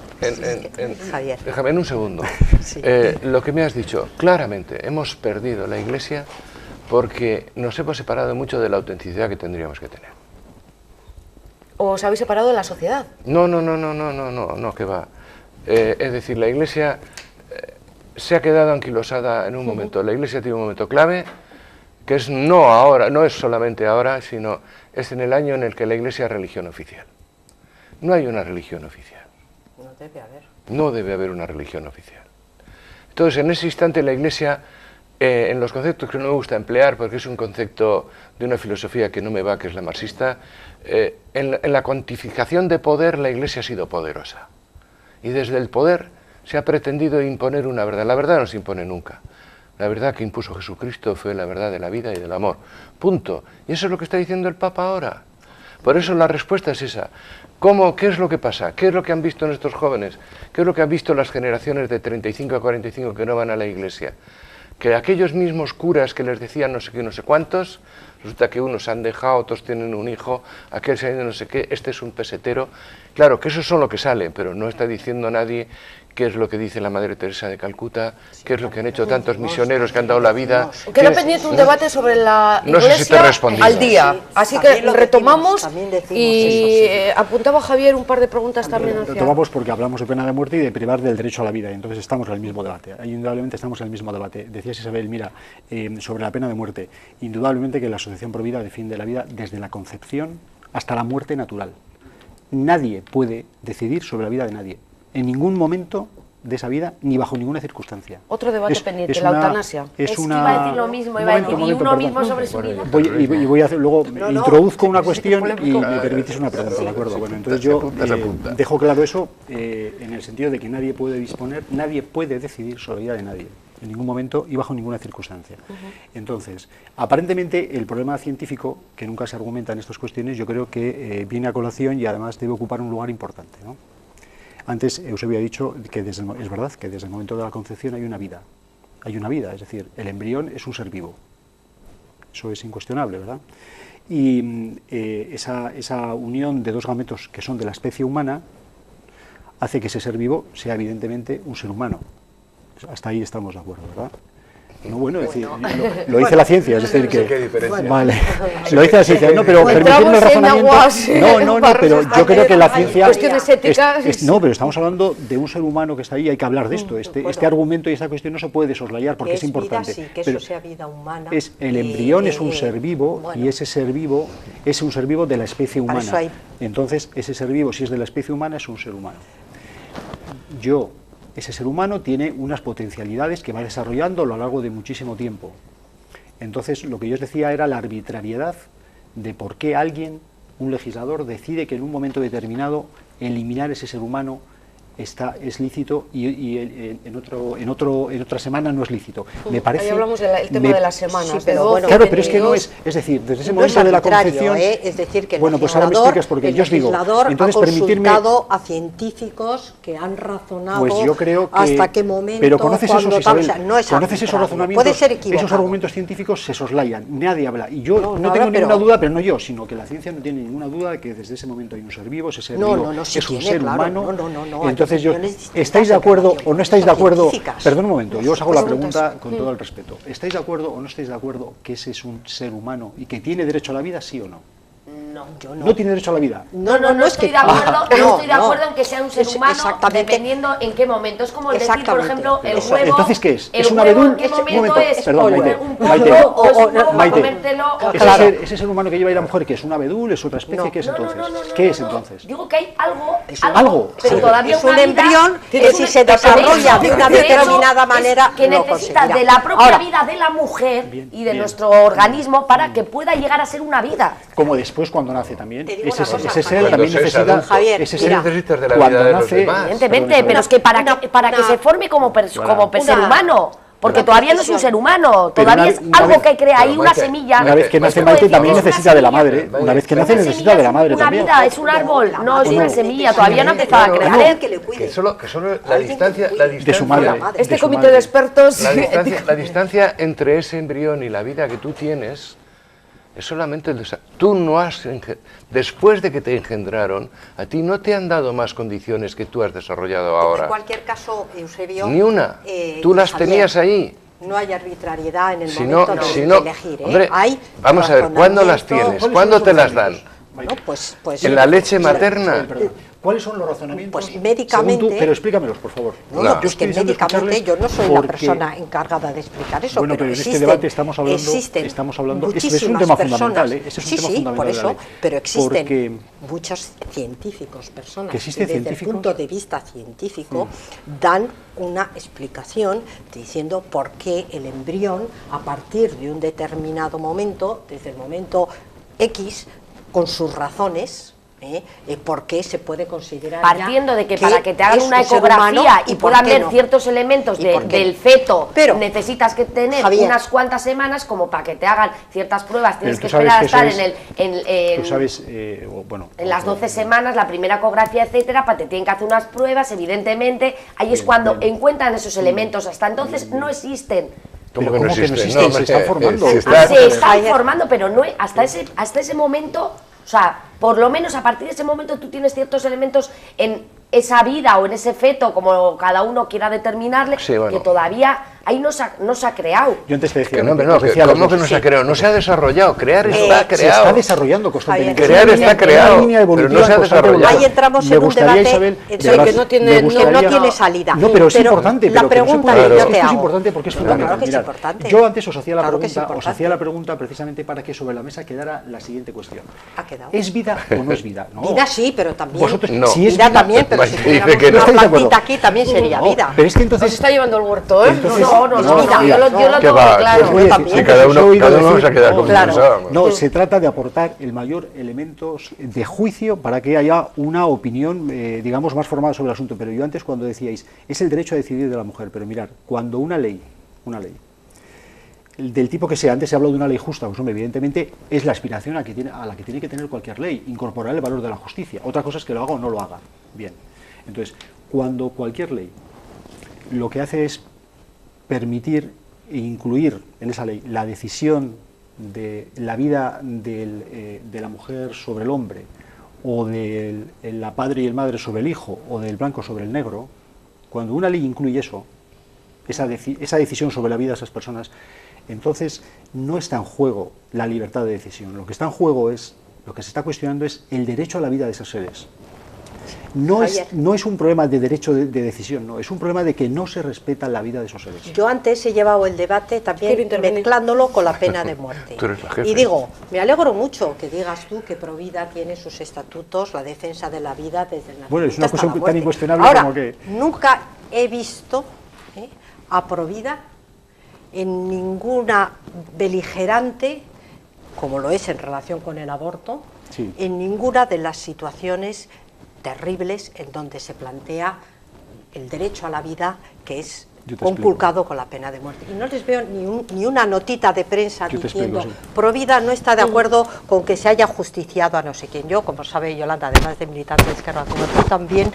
Javier. déjame en un segundo. Sí. Lo que me has dicho, claramente, hemos perdido la Iglesia porque nos hemos separado mucho de la autenticidad que tendríamos que tener. ¿Os habéis separado de la sociedad? No, que va. Es decir, la Iglesia se ha quedado anquilosada en un momento. La Iglesia tiene un momento clave, que es no ahora, no es solamente ahora, sino es en el año en el que la Iglesia es religión oficial. No hay una religión oficial. no debe haber. No debe haber una religión oficial. Entonces, en ese instante la Iglesia, en los conceptos que no me gusta emplear, porque es un concepto de una filosofía que no me va, que es la marxista, en la cuantificación de poder la Iglesia ha sido poderosa. Y desde el poder se ha pretendido imponer una verdad. La verdad no se impone nunca. La verdad que impuso Jesucristo fue la verdad de la vida y del amor. Punto. Y eso es lo que está diciendo el Papa ahora. Por eso la respuesta es esa. ¿Qué es lo que pasa? ¿Qué es lo que han visto nuestros jóvenes? ¿Qué es lo que han visto las generaciones de 35 a 45 que no van a la iglesia? Que aquellos mismos curas que les decían no sé qué, no sé cuántos, resulta que unos han dejado, otros tienen un hijo, aquel se ha ido no sé qué, este es un pesetero. Claro, que esos son lo que salen, pero no está diciendo nadie qué es lo que dice la Madre Teresa de Calcuta, qué es lo que han hecho tantos misioneros que han dado la vida. Queda pendiente un debate sobre la No sé si te he Iglesia respondido. al día. Sí, Así también que lo retomamos también decimos y eso, sí. apuntaba Javier un par de preguntas también hacia... Retomamos porque hablamos de pena de muerte y de privar del derecho a la vida, y entonces estamos en el mismo debate. Ahí indudablemente estamos en el mismo debate. Decías, Isabel, mira, sobre la pena de muerte, indudablemente que la Asociación Pro Vida defiende la vida desde la concepción hasta la muerte natural. Nadie puede decidir sobre la vida de nadie, en ningún momento de esa vida, ni bajo ninguna circunstancia. Otro debate pendiente, la eutanasia. Es que iba a decir lo mismo, iba a decir, y uno mismo sobre su vida. Voy a hacer, luego No, introduzco una cuestión y polémico. me permitís una pregunta, ¿de acuerdo? Bueno, entonces Se yo apunta, se apunta. dejo claro eso en el sentido de que nadie puede disponer, nadie puede decidir sobre la vida de nadie, en ningún momento y bajo ninguna circunstancia. Entonces, aparentemente el problema científico, que nunca se argumenta en estas cuestiones, yo creo que viene a colación y además debe ocupar un lugar importante, ¿no? Antes Eusebio ha dicho que es verdad que desde el momento de la concepción hay una vida, es decir, el embrión es un ser vivo, eso es incuestionable, ¿verdad? Y esa unión de dos gametos que son de la especie humana hace que ese ser vivo sea evidentemente un ser humano. Hasta ahí estamos de acuerdo, ¿verdad? No, bueno, es decir, lo dice la ciencia, es decir, que... ¿Qué diferencia? Vale, lo dice la ciencia, no, pero permitidme el Entramos en razonamiento... aguas, No, pero yo creo que la ciencia... Cuestiones éticas. No, pero estamos hablando de un ser humano que está ahí, hay que hablar de esto. Este argumento y esta cuestión no se puede soslayar porque Que es es importante. vida, sí, que Pero eso sea vida humana. el embrión es un y, ser vivo bueno. y ese ser vivo es un ser vivo de la especie Para humana. eso hay- Entonces, ese ser vivo, si es de la especie humana, es un ser humano. Ese ser humano tiene unas potencialidades que va desarrollando a lo largo de muchísimo tiempo. Entonces, lo que yo os decía era la arbitrariedad de por qué alguien, un legislador, decide que en un momento determinado eliminar ese ser humano es lícito y en otra semana no es lícito. Me parece, ahí hablamos del tema de las semanas. Sí, pero bueno, claro, pero es que no es decir, desde ese momento de la concepción, es decir, que el bueno, pues ahora me explicas por qué. Yo os digo, entonces ha permitirme, consultado a científicos que han razonado pues yo creo que, hasta qué momento, pero conoces esos, Isabel, o sea, no es conoces esos arbitrario, razonamientos, puede ser equivocado. esos argumentos científicos se soslayan, nadie habla, y yo no tengo habla, ninguna pero duda, pero no yo, sino que la ciencia no tiene ninguna duda de que desde ese momento hay un ser vivo, ese ser vivo sí es un tiene, ser claro, humano, hay entonces yo, opiniones distintas ¿estáis de en acuerdo relación o no estáis de con acuerdo? científicas. Perdón un momento, yo os hago la Preguntas. pregunta con todo el respeto, ¿estáis de acuerdo o no estáis de acuerdo que ese es un ser humano y que tiene derecho a la vida, sí o no? No. Yo No tiene derecho a la vida. No es estoy que- de acuerdo, no, no estoy de no. acuerdo en que sea un ser humano Exactamente. dependiendo en qué momento. Es como el decir, por Exactamente. ejemplo, el Eso. huevo. Entonces, ¿qué es? El ¿Es un huevo abedul? en qué Un momento momento, es perdón, Maite, un Maite, pollo o es un huevo para Maite, comértelo. o ese claro. ser humano que lleva ahí la mujer, ¿qué es? ¿Un abedul? ¿Es otra especie? No. ¿Qué es entonces? No, ¿Qué es no. entonces? Digo que hay algo, algo. pero Sí. todavía Es un una vida, embrión que es si un- se desarrolla de una hecho, determinada es manera, que lo necesita conseguirá. de la propia Ahora, vida de la mujer Bien, y de bien. nuestro organismo para que pueda llegar a ser una vida. Como después cuando nace también. Te digo Ese una cosa, ser Javier. también Cuando seas necesita... adulto, Javier, ese ¿qué ser, necesitas de la cuando vida de los nace- demás? Evidentemente, Perdón, pero es que para que una- se forme como ser humano, porque Una todavía no es un precisión. ser humano, Pero todavía una- es una algo vez- que crea ahí, pero una Maite, semilla. Una vez que Es nace como Maite decir, también es una necesita de la semilla. madre. Una vez que nace Una necesita semilla de la es madre una también. vida, es un árbol, no es Sí, una sí, semilla, sí, todavía no ha empezado a Claro, crear. alguien que le cuide. Que solo la Alguien que distancia, cuide. De su madre. madre. Este de su comité madre. de expertos... la distancia entre ese embrión y la vida que tú tienes es solamente tú no has después de que te engendraron, a ti no te han dado más condiciones que tú has desarrollado ahora. En cualquier caso, Eusebio... Ni una. Tú las Javier, tenías ahí. No hay arbitrariedad en el Si no, momento si de no, elegir. hombre, Hay vamos a ver, ¿cuándo las tienes? razonamiento. ¿Cuándo te las dan? Bueno, pues ¿En la leche materna? ¿Cuáles son los razonamientos? Pues médicamente- según tú? Pero explícamelos, por favor. No, No. es que estoy deseando médicamente yo no soy la porque- persona encargada de explicar eso, Bueno, pero en este debate estamos hablando, ese es un muchísimas tema personas, fundamental, ¿eh? Ese es un sí, tema sí, fundamental por de la eso, ley. pero existen Porque- muchos científicos, personas ¿Que existen desde científicos? el punto de vista científico dan una explicación diciendo por qué el embrión, a partir de un determinado momento, desde el momento X, con sus razones, por qué se puede considerar Partiendo ya de que para que te hagan es una un ser ecografía humano y por puedan qué ver no. ciertos elementos ¿Y por qué del no? feto, Pero, necesitas que tener Javier, unas cuantas semanas como para que te hagan ciertas pruebas, tienes que tú sabes esperar a que estar eso tú sabes, bueno, en las 12 semanas, la primera ecografía, etcétera, te tienen que hacer unas pruebas, evidentemente, ahí es cuando encuentran esos elementos, hasta entonces no existen. ¿Cómo Pero que no ¿cómo que no existe? existen? Se hombre, están formando. si Ah, está- se están Javier. formando, pero no hasta ese momento, o sea, por lo menos a partir de ese momento tú tienes ciertos elementos en esa vida o en ese feto, como cada uno quiera determinarle, Sí, bueno. que todavía ahí no se ha creado. Yo antes te decía... Que no, hombre, no, os decía ¿cómo los que dos. no se ha creado? No se ha desarrollado, crear está se Se creado. está desarrollando constantemente. Javier. Crear Es está una creado, línea pero no evolutiva se ha en constante desarrollado. evolución. Ahí entramos Me en un gustaría, debate Isabel, que de verdad, no tiene- me no- no gustaría- tiene salida. No, pero es Pero importante. la pero que no se pregunta puede- que es yo que te esto es hago. importante porque es No, fundamental. claro que es Mirad, importante. yo antes os hacía la Claro que es pregunta, os importante. hacía la pregunta precisamente para que sobre la mesa quedara la siguiente cuestión. Ha quedado. ¿Es vida o no es vida? No. Vida sí, pero también. Vosotros, No. si es vida vida, también, pero Maite si dice tuviéramos que no. una ¿Estáis de acuerdo? plantita aquí también sería No, vida. pero es que Nos entonces... está llevando el huerto, ¿eh? Entonces- No, vida. yo lo ¿Qué tengo va? muy claro. Os voy a decir, Sí, Sí, cada os he uno oído se decir- queda con claro. su cosa. No, se trata de aportar el mayor elementos de juicio para que haya una opinión, digamos, más formada sobre el asunto. Pero yo antes cuando decíais, es el derecho a decidir de la mujer, pero mirar, cuando una ley, del tipo que sea, antes se ha hablado de una ley justa, pues hombre, evidentemente es la aspiración a la que tiene que tener cualquier ley, incorporar el valor de la justicia. Otra cosa es que lo haga o no lo haga. Bien. Entonces, cuando cualquier ley lo que hace es permitir e incluir en esa ley la decisión de la vida de la mujer sobre el hombre, o de la padre y el madre sobre el hijo, o del blanco sobre el negro, cuando una ley incluye eso, esa decisión sobre la vida de esas personas, entonces no está en juego la libertad de decisión. Lo que está en juego es, lo que se está cuestionando es el derecho a la vida de esos seres. No es un problema de derecho de decisión, no, es un problema de que no se respeta la vida de esos seres. Yo antes he llevado el debate Quiero también intervenir. mezclándolo con la pena de muerte. Tú eres la jefa. Y digo, me alegro mucho que digas tú que Provida tiene sus estatutos, la defensa de la vida desde el nacimiento Bueno, es una hasta cosa la tan muerte. incuestionable Ahora, como que... nunca he visto a Provida en ninguna beligerante, como lo es en relación con el aborto, Sí. en ninguna de las situaciones terribles en donde se plantea el derecho a la vida, que es Yo te conculcado con la pena de muerte. Y no les veo ni una notita de prensa Yo te diciendo explico, sí. Provida no está de acuerdo con que se haya justiciado a no sé quién. Yo, como sabe Yolanda, además de militante de Esquerra, como tú también,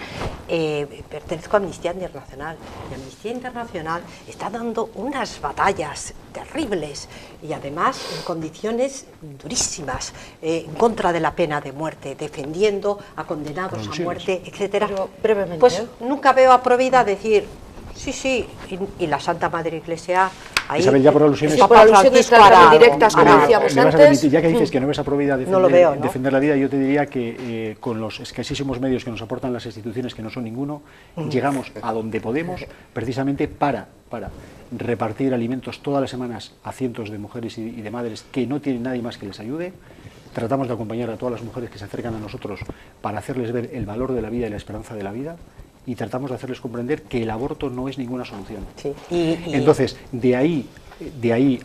pertenezco a Amnistía Internacional. Y Amnistía Internacional está dando unas batallas terribles y además en condiciones durísimas en contra de la pena de muerte, defendiendo a condenados a muerte, etcétera. Pero brevemente, Pues nunca veo a Provida decir sí, y la Santa Madre Iglesia ahí. Isabel, ya por alusiones. Sí, por alusiones tan directas, como Arago. decíamos Me vas a antes. permitir, ya que dices que no ves a Provida defender, No lo veo, ¿no? defender la vida, yo te diría que con los escasísimos medios que nos aportan las instituciones, que no son ninguno, llegamos a donde podemos, precisamente para repartir alimentos todas las semanas a cientos de mujeres y de madres que no tienen nadie más que les ayude. Tratamos de acompañar a todas las mujeres que se acercan a nosotros para hacerles ver el valor de la vida y la esperanza de la vida, y tratamos de hacerles comprender que el aborto no es ninguna solución. Sí. Entonces, de ahí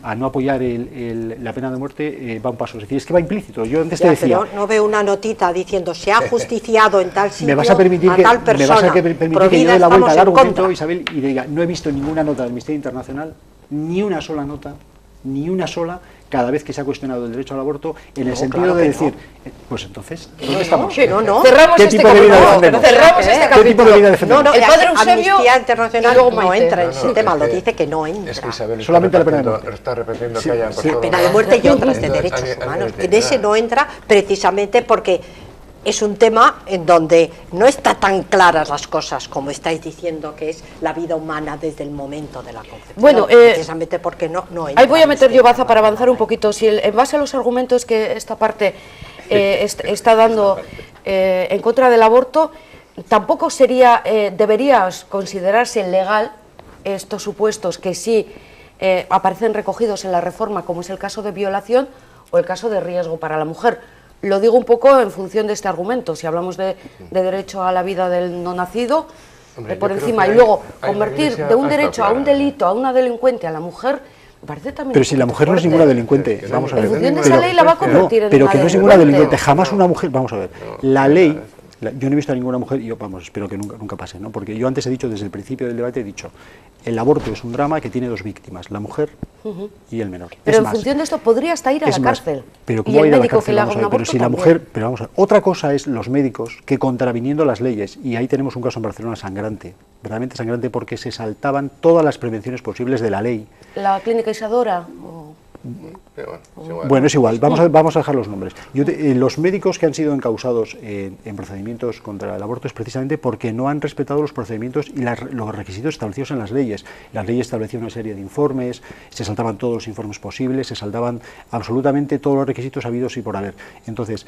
a no apoyar la pena de muerte va un paso. Es decir, es que va implícito. Yo antes te decía... Pero no veo una notita diciendo se ha justiciado en tal sitio Me vas a permitir a que, tal persona. me vas a permitir que yo Provida, dé la vuelta al estamos en argumento, contra. Isabel, y diga, no he visto ninguna nota del Ministerio Internacional, ni una sola nota, ni una sola, cada vez que se ha cuestionado el derecho al aborto, en el sentido claro de que decir, pues entonces, ¿dónde estamos? Que no. Cerramos ¿Qué este tipo de vida capítulo. defendemos? Cerramos este ¿Qué capítulo. tipo de vida defendemos? No, El padre Eusebio Amnistía Internacional y luego no Maite. entra en ese tema, es lo que- dice que no entra. Es que Isabel Solamente la pena de muerte. está repitiendo Sí, que hayan sí. por Pena todo, de muerte y otras de Entonces, derechos a humanos. mí En ese no entra precisamente porque es un tema en donde no está tan claras las cosas como estáis diciendo que es la vida humana desde el momento de la concepción. Bueno, precisamente porque no entra. Ahí voy a en meter este yo baza tema. para avanzar un poquito. Si en base a los argumentos que esta parte está dando en contra del aborto, tampoco debería considerarse legal estos supuestos que sí aparecen recogidos en la reforma, como es el caso de violación o el caso de riesgo para la mujer. Lo digo un poco en función de este argumento. Si hablamos de derecho a la vida del no nacido, Hombre, por yo creo encima, que y luego hay la convertir Iglesia de un ha estado derecho a un clara. delito, a una delincuente, a la mujer, me parece también... Pero un si la poquito mujer no es fuerte. ninguna delincuente, Que no, vamos a en ver. función de Pero- esa ley la va a convertir en pero una que no es ninguna delincuente. delincuente, jamás una mujer, vamos a ver, la ley, yo no he visto a ninguna mujer, y yo, vamos, espero que nunca pase, ¿no? Porque yo antes he dicho, desde el principio del debate, he dicho, el aborto es un drama que tiene dos víctimas, la mujer y el menor. Pero Es en más, función de esto podría hasta ir a es la más, cárcel. pero Y ¿cómo va a el ir a la médico que cárcel? le haga Vamos a un ver, pero aborto si la también. mujer, pero vamos a ver, otra cosa es los médicos que contraviniendo las leyes, y ahí tenemos un caso en Barcelona sangrante, verdaderamente sangrante, porque se saltaban todas las prevenciones posibles de la ley. La clínica Isadora... o- Pero bueno, es igual. Bueno, es igual, vamos a dejar los nombres. Los médicos que han sido encausados en procedimientos contra el aborto es precisamente porque no han respetado los procedimientos y los requisitos establecidos en las leyes. Las leyes establecían una serie de informes, se saltaban todos los informes posibles, se saltaban absolutamente todos los requisitos habidos y por haber. Entonces,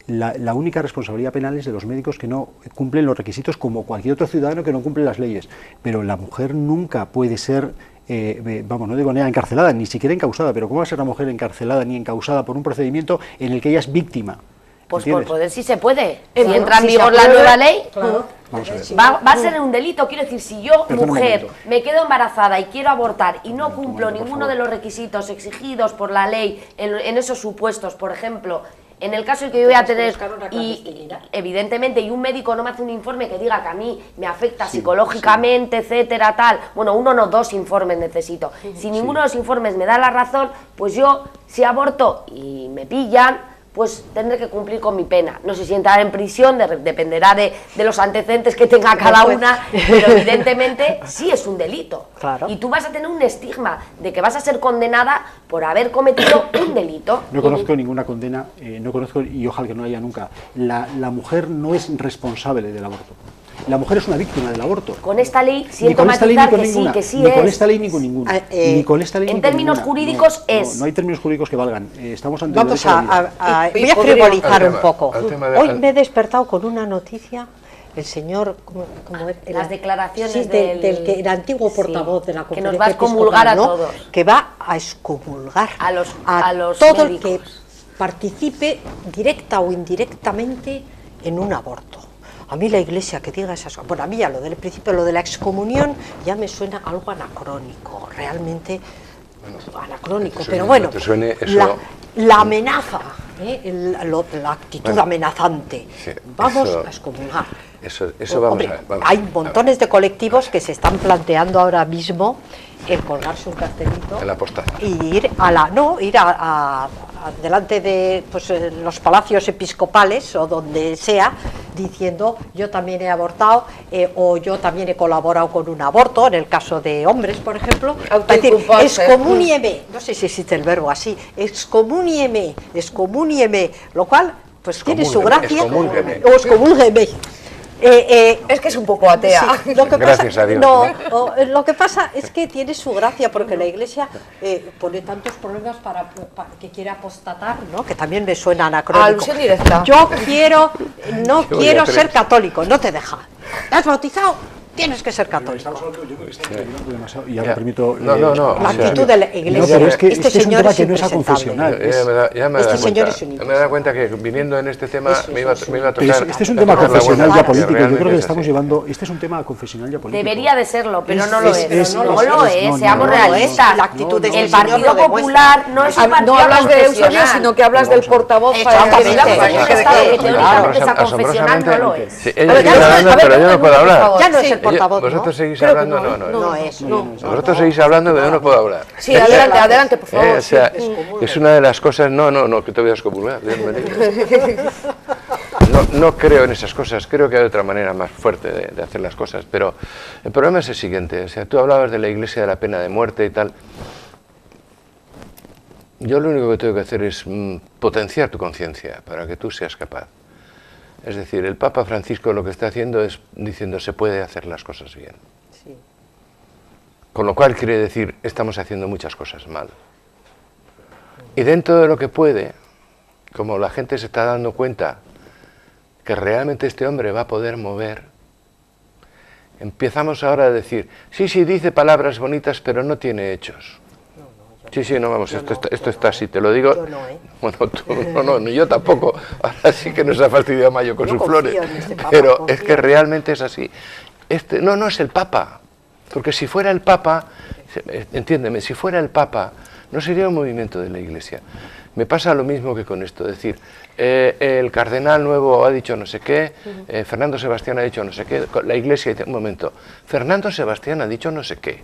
la única responsabilidad penal es de los médicos que no cumplen los requisitos, como cualquier otro ciudadano que no cumple las leyes. Pero la mujer nunca puede ser... no digo ni encarcelada, ni siquiera encausada, pero ¿cómo va a ser la mujer encarcelada ni encausada por un procedimiento en el que ella es víctima? Pues por ¿Entiendes? poder sí se puede. Claro, Si entra en si se vigor la aprueba, nueva ley, Vamos a ver. va a ser un delito. Quiero decir, si yo, Perdón un mujer, momento. me quedo embarazada y quiero abortar y no cumplo momento, por ninguno favor. de los requisitos exigidos por la ley en esos supuestos, por ejemplo, en el caso que yo voy a tener y evidentemente y un médico no me hace un informe que diga que a mí me afecta psicológicamente, etcétera, tal, bueno, uno no, dos informes necesito. Si ninguno de los informes me da la razón, pues yo si aborto y me pillan, pues tendré que cumplir con mi pena. No sé si entrar en prisión, dependerá de los antecedentes que tenga cada una, pero evidentemente sí es un delito. Claro. Y tú vas a tener un estigma de que vas a ser condenada por haber cometido un delito. No conozco ninguna condena, no conozco, y ojalá que no haya nunca. La mujer no es responsable del aborto. La mujer es una víctima del aborto. Con esta ley Ni siento con esta ley ni matizar con que sí, ninguna. que sí Ni con es. esta ley ni con ninguna. Ni con esta ley en ni con términos ninguna. jurídicos No, es. no hay términos jurídicos que valgan. Estamos ante el Vamos derecho a la vida. voy a podría- frivolizar al un tema- poco. al tema de- Hoy al- me he despertado con una noticia, el señor, ¿cómo es? Las declaraciones sí, del que era antiguo sí, portavoz de la que Conferencia nos va a excomulgar a Episcopal, ¿no? todos. Que va a excomulgar A los todo el médicos. que participe directa o indirectamente en un aborto. A mí la Iglesia que diga esas cosas, bueno, a mí ya lo del principio, lo de la excomunión ya me suena algo anacrónico, realmente anacrónico, Te suene- pero bueno, te suene eso- la amenaza la actitud amenazante. Sí, Vamos eso- a excomulgar. Eso vamos Hombre, a ver. Vamos. hay montones de colectivos que se están planteando ahora mismo el colgarse un cartelito El apóstata. y ir a delante de pues, los palacios episcopales o donde sea, diciendo yo también he abortado o yo también he colaborado con un aborto, en el caso de hombres, por ejemplo. Es decir, Autoinculparse. excomúnieme, no sé si existe el verbo así, excomúnieme, lo cual pues tiene su gracia. Excomúlgueme. O excomúlgueme. Es que es un poco atea. Sí, lo que Gracias pasa, a Dios. no, lo que pasa es que tiene su gracia porque la Iglesia pone tantos problemas para que quiere apostatar, ¿no? Que también me suena anacrónico. Alusión directa. Yo no Yo quiero ya ser creo. católico, no te deja. ¿Te has bautizado? Tienes que ser católico. Estamos hablando, yo creo que estamos derivando demasiado, y Ya. ahora permito... No, no, no. La o sea, actitud de la No, Iglesia. pero es que este es un señor tema es que no es impresentable. aconfesional. Ya me Este da señor cuenta, es un me da cuenta que viniendo en este tema Eso, me iba a Pero tocar. este es un tema tocar la confesional buena ya parte, político. Yo creo que realmente le es estamos así. llevando... Este es un tema confesional ya político. Debería de serlo, pero Es- no lo es- es. es- No es- lo es- es, no, seamos no, realistas. la actitud de El este señor Partido lo demuestra. Popular no es un partido No hablas de Eusebio, confesional. sino que hablas del portavoz para Exactamente. decir la cosa que Está quede bien, claro. teóricamente es aconfesional, no lo es. Sí, A ella ver, sigue ya no- hablando, a ver, pero yo un no minuto, puedo por hablar. favor. Ya no es Sí. el portavoz, ¿no? Vosotros seguís Creo que hablando, no, no. No es. Vosotros seguís hablando, pero yo no puedo hablar. Sí, adelante, adelante, por favor. O sea, sí. es una de las cosas, no, que te voy a excomulgar. Dios me libre. No creo en esas cosas, creo que hay otra manera más fuerte de hacer las cosas, pero el problema es el siguiente, o sea, tú hablabas de la Iglesia de la pena de muerte y tal. Yo lo único que tengo que hacer es potenciar tu conciencia para que tú seas capaz. Es decir, el Papa Francisco lo que está haciendo es diciendo se puede hacer las cosas bien. Sí. Con lo cual quiere decir, estamos haciendo muchas cosas mal. Y dentro de lo que puede, como la gente se está dando cuenta que realmente este hombre va a poder mover, empezamos ahora a decir, sí, dice palabras bonitas, pero no tiene hechos. Sí, no, vamos, esto está así, te lo digo. Yo no, ¿eh? Bueno, tú, no, ni yo tampoco. Ahora sí que nos ha fastidiado Mayo con Yo sus confío flores. en este Papa, Pero confío. es que realmente es así. No es el Papa. Porque si fuera el Papa, entiéndeme, si fuera el Papa, no sería un movimiento de la Iglesia. Me pasa lo mismo que con esto, es decir, el cardenal nuevo ha dicho no sé qué, Fernando Sebastián ha dicho no sé qué, la Iglesia dice, un momento, Fernando Sebastián ha dicho no sé qué,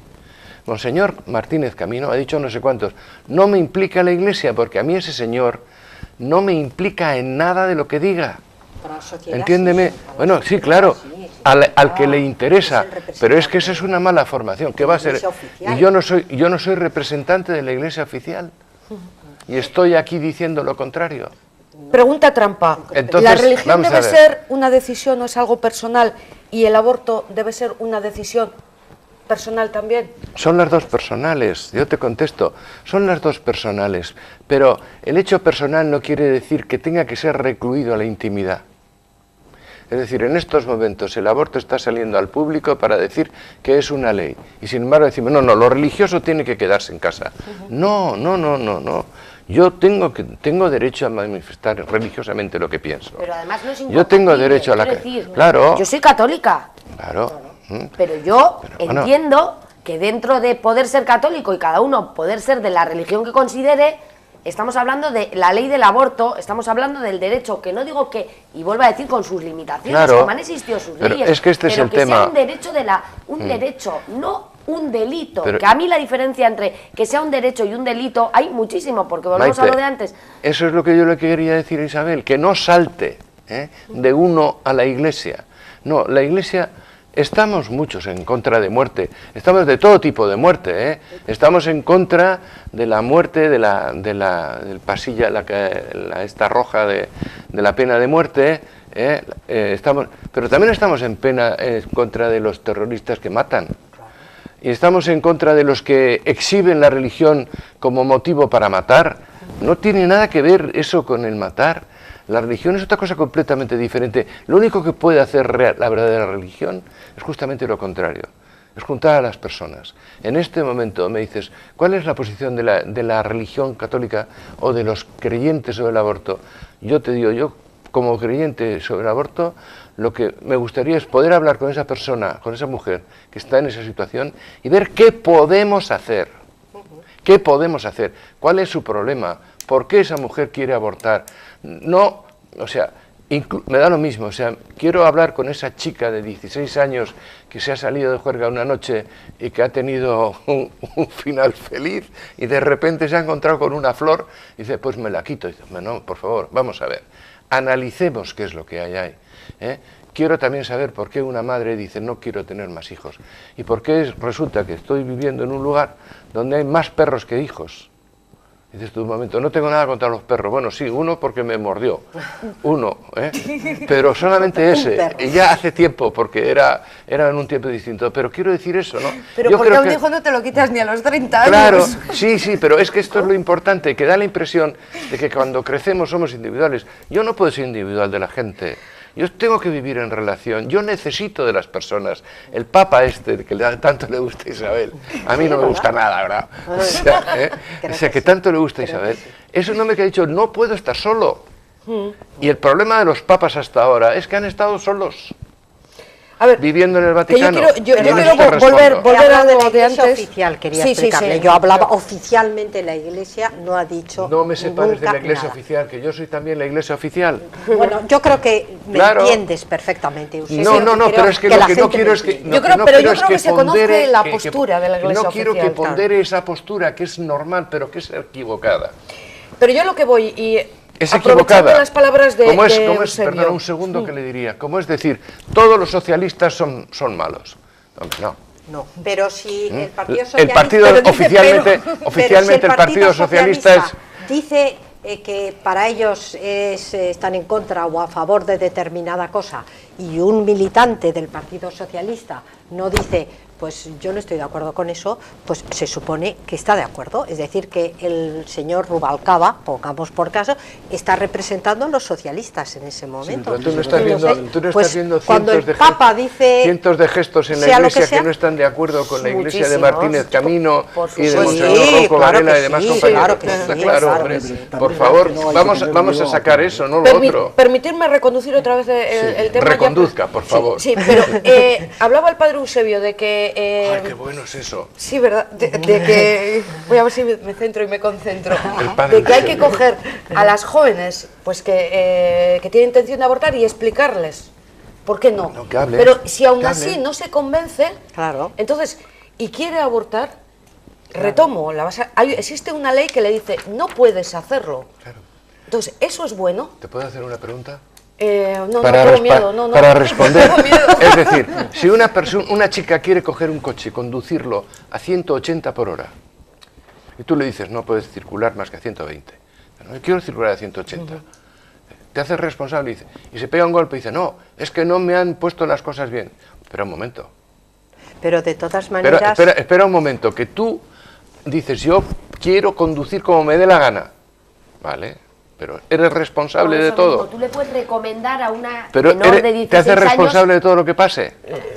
Monseñor Martínez Camino ha dicho no sé cuántos, no me implica la Iglesia, porque a mí ese señor no me implica en nada de lo que diga. Para la sociedad, Entiéndeme, sí, para la bueno, sí, sociedad, claro, sí. al que le interesa, es el representante. pero es que esa es una mala formación, ¿qué va a ser? Iglesia oficial. Y yo no soy representante de la Iglesia oficial, y estoy aquí diciendo lo contrario. Pregunta trampa. Entonces, ¿La religión vamos a debe ver. ser una decisión o es algo personal y el aborto debe ser una decisión personal también? Son las dos personales, yo te contesto, son las dos personales, pero el hecho personal no quiere decir que tenga que ser recluido a la intimidad. Es decir, en estos momentos el aborto está saliendo al público para decir que es una ley. Y sin embargo decimos, no, lo religioso tiene que quedarse en casa. No. Yo tengo derecho a manifestar religiosamente lo que pienso. Pero además no es Yo tengo incompatible, derecho a la... quiero decir, Claro, yo soy católica, claro. pero yo bueno. entiendo que dentro de poder ser católico y cada uno poder ser de la religión que considere, estamos hablando de la ley del aborto, estamos hablando del derecho, que no digo que, y vuelvo a decir con sus limitaciones, Claro, como han existido sus pero leyes, es que este es pero el que tema. sea un derecho derecho, no un delito, Pero- que a mí la diferencia entre que sea un derecho y un delito hay muchísimo, porque volvemos a Maite, lo de antes. Eso es lo que yo le quería decir a Isabel, que no salte de uno a la Iglesia. No, la Iglesia, estamos muchos en contra de muerte, estamos de todo tipo de muerte, estamos en contra de la muerte del pasilla, esta roja de la pena de muerte, pero también estamos en contra de los terroristas que matan. Y estamos en contra de los que exhiben la religión como motivo para matar. No tiene nada que ver eso con el matar. La religión es otra cosa completamente diferente. Lo único que puede hacer la verdadera religión es justamente lo contrario. Es juntar a las personas. En este momento me dices, ¿cuál es la posición de la religión católica o de los creyentes sobre el aborto? Yo te digo, yo como creyente sobre el aborto, lo que me gustaría es poder hablar con esa persona, con esa mujer que está en esa situación y ver qué podemos hacer. ¿Qué podemos hacer? ¿Cuál es su problema? por qué esa mujer quiere abortar. No, o sea, me da lo mismo, o sea, quiero hablar con esa chica de 16 años que se ha salido de juerga una noche y que ha tenido un final feliz y de repente se ha encontrado con una flor y dice, pues me la quito. Y dice, no, por favor, vamos a ver, analicemos qué es lo que hay ahí, ¿eh? Quiero también saber por qué una madre dice, no quiero tener más hijos, y por qué resulta que estoy viviendo en un lugar donde hay más perros que hijos. Dices tú un momento, no tengo nada contra los perros. Bueno, sí, uno porque me mordió, uno, pero solamente ese, y ya hace tiempo, porque era en un tiempo distinto, pero quiero decir eso, ¿no? Pero yo porque a un hijo no te lo quitas ni a los 30 años. Claro, sí, pero es que esto es lo importante, que da la impresión de que cuando crecemos somos individuales. Yo no puedo ser individual de la gente. Yo tengo que vivir en relación, yo necesito de las personas. El Papa este, que tanto le gusta a Isabel, a mí no me gusta nada, ¿verdad? O sea, que tanto le gusta a Isabel. Eso no me ha dicho, no puedo estar solo. Y el problema de los papas hasta ahora es que han estado solos. A ver, viviendo en el Vaticano. Yo quiero volver a lo de antes. Oficial, quería explicarle. Yo hablaba oficialmente, la Iglesia no ha dicho. No me separes de la Iglesia oficial, que yo soy también la Iglesia oficial. Bueno, yo creo que me entiendes perfectamente. No, pero es que lo que no quiero es que. Yo creo que se conoce la postura de la Iglesia oficial. No quiero que pondere esa postura, que es normal, pero que es equivocada. Pero yo lo que voy y. Es equivocada. Las palabras de perdona, un segundo que le diría. ¿Cómo es decir, todos los socialistas son malos? Hombre, no. No, pero si el Partido Socialista... El partido, oficialmente el Partido Socialista dice que para ellos están en contra o a favor de determinada cosa, y un militante del Partido Socialista no dice, pues yo no estoy de acuerdo con eso, pues se supone que está de acuerdo. Es decir, que el señor Rubalcaba, pongamos por caso, está representando a los socialistas en ese momento. Sí, tú no estás viendo cientos de gestos en la Iglesia que no están de acuerdo con la Iglesia de Martínez Camino y de Monseñor Rocco Varela y demás compañeros. Está claro, hombre. Por favor, vamos a sacar eso, no lo otro. Permitirme reconducir otra vez el tema. Reconduzca, por favor. Sí, pero hablaba el padre Eusebio de que... ¡Ay, qué bueno es eso! Sí, ¿verdad? De que... Voy a ver si me centro y me concentro. De que hay que coger a las jóvenes pues que tienen intención de abortar y explicarles por qué no. Que hablen, pero si aún así no se convence, claro. Entonces, y quiere abortar, retomo, existe una ley que le dice, no puedes hacerlo. Claro. Entonces, ¿eso es bueno? ¿Te puedo hacer una pregunta? Para responder, es decir, si una chica quiere coger un coche y conducirlo a 180 por hora y tú le dices no puedes circular más que a 120, no quiero circular a 180, te haces responsable y se pega un golpe y dice no, es que no me han puesto las cosas bien. Espera un momento. Pero de todas maneras... Espera un momento, que tú dices yo quiero conducir como me dé la gana, ¿vale? Pero eres responsable de todo. Mismo, tú le puedes recomendar a una menor de 16 ¿te haces responsable de todo lo que pase?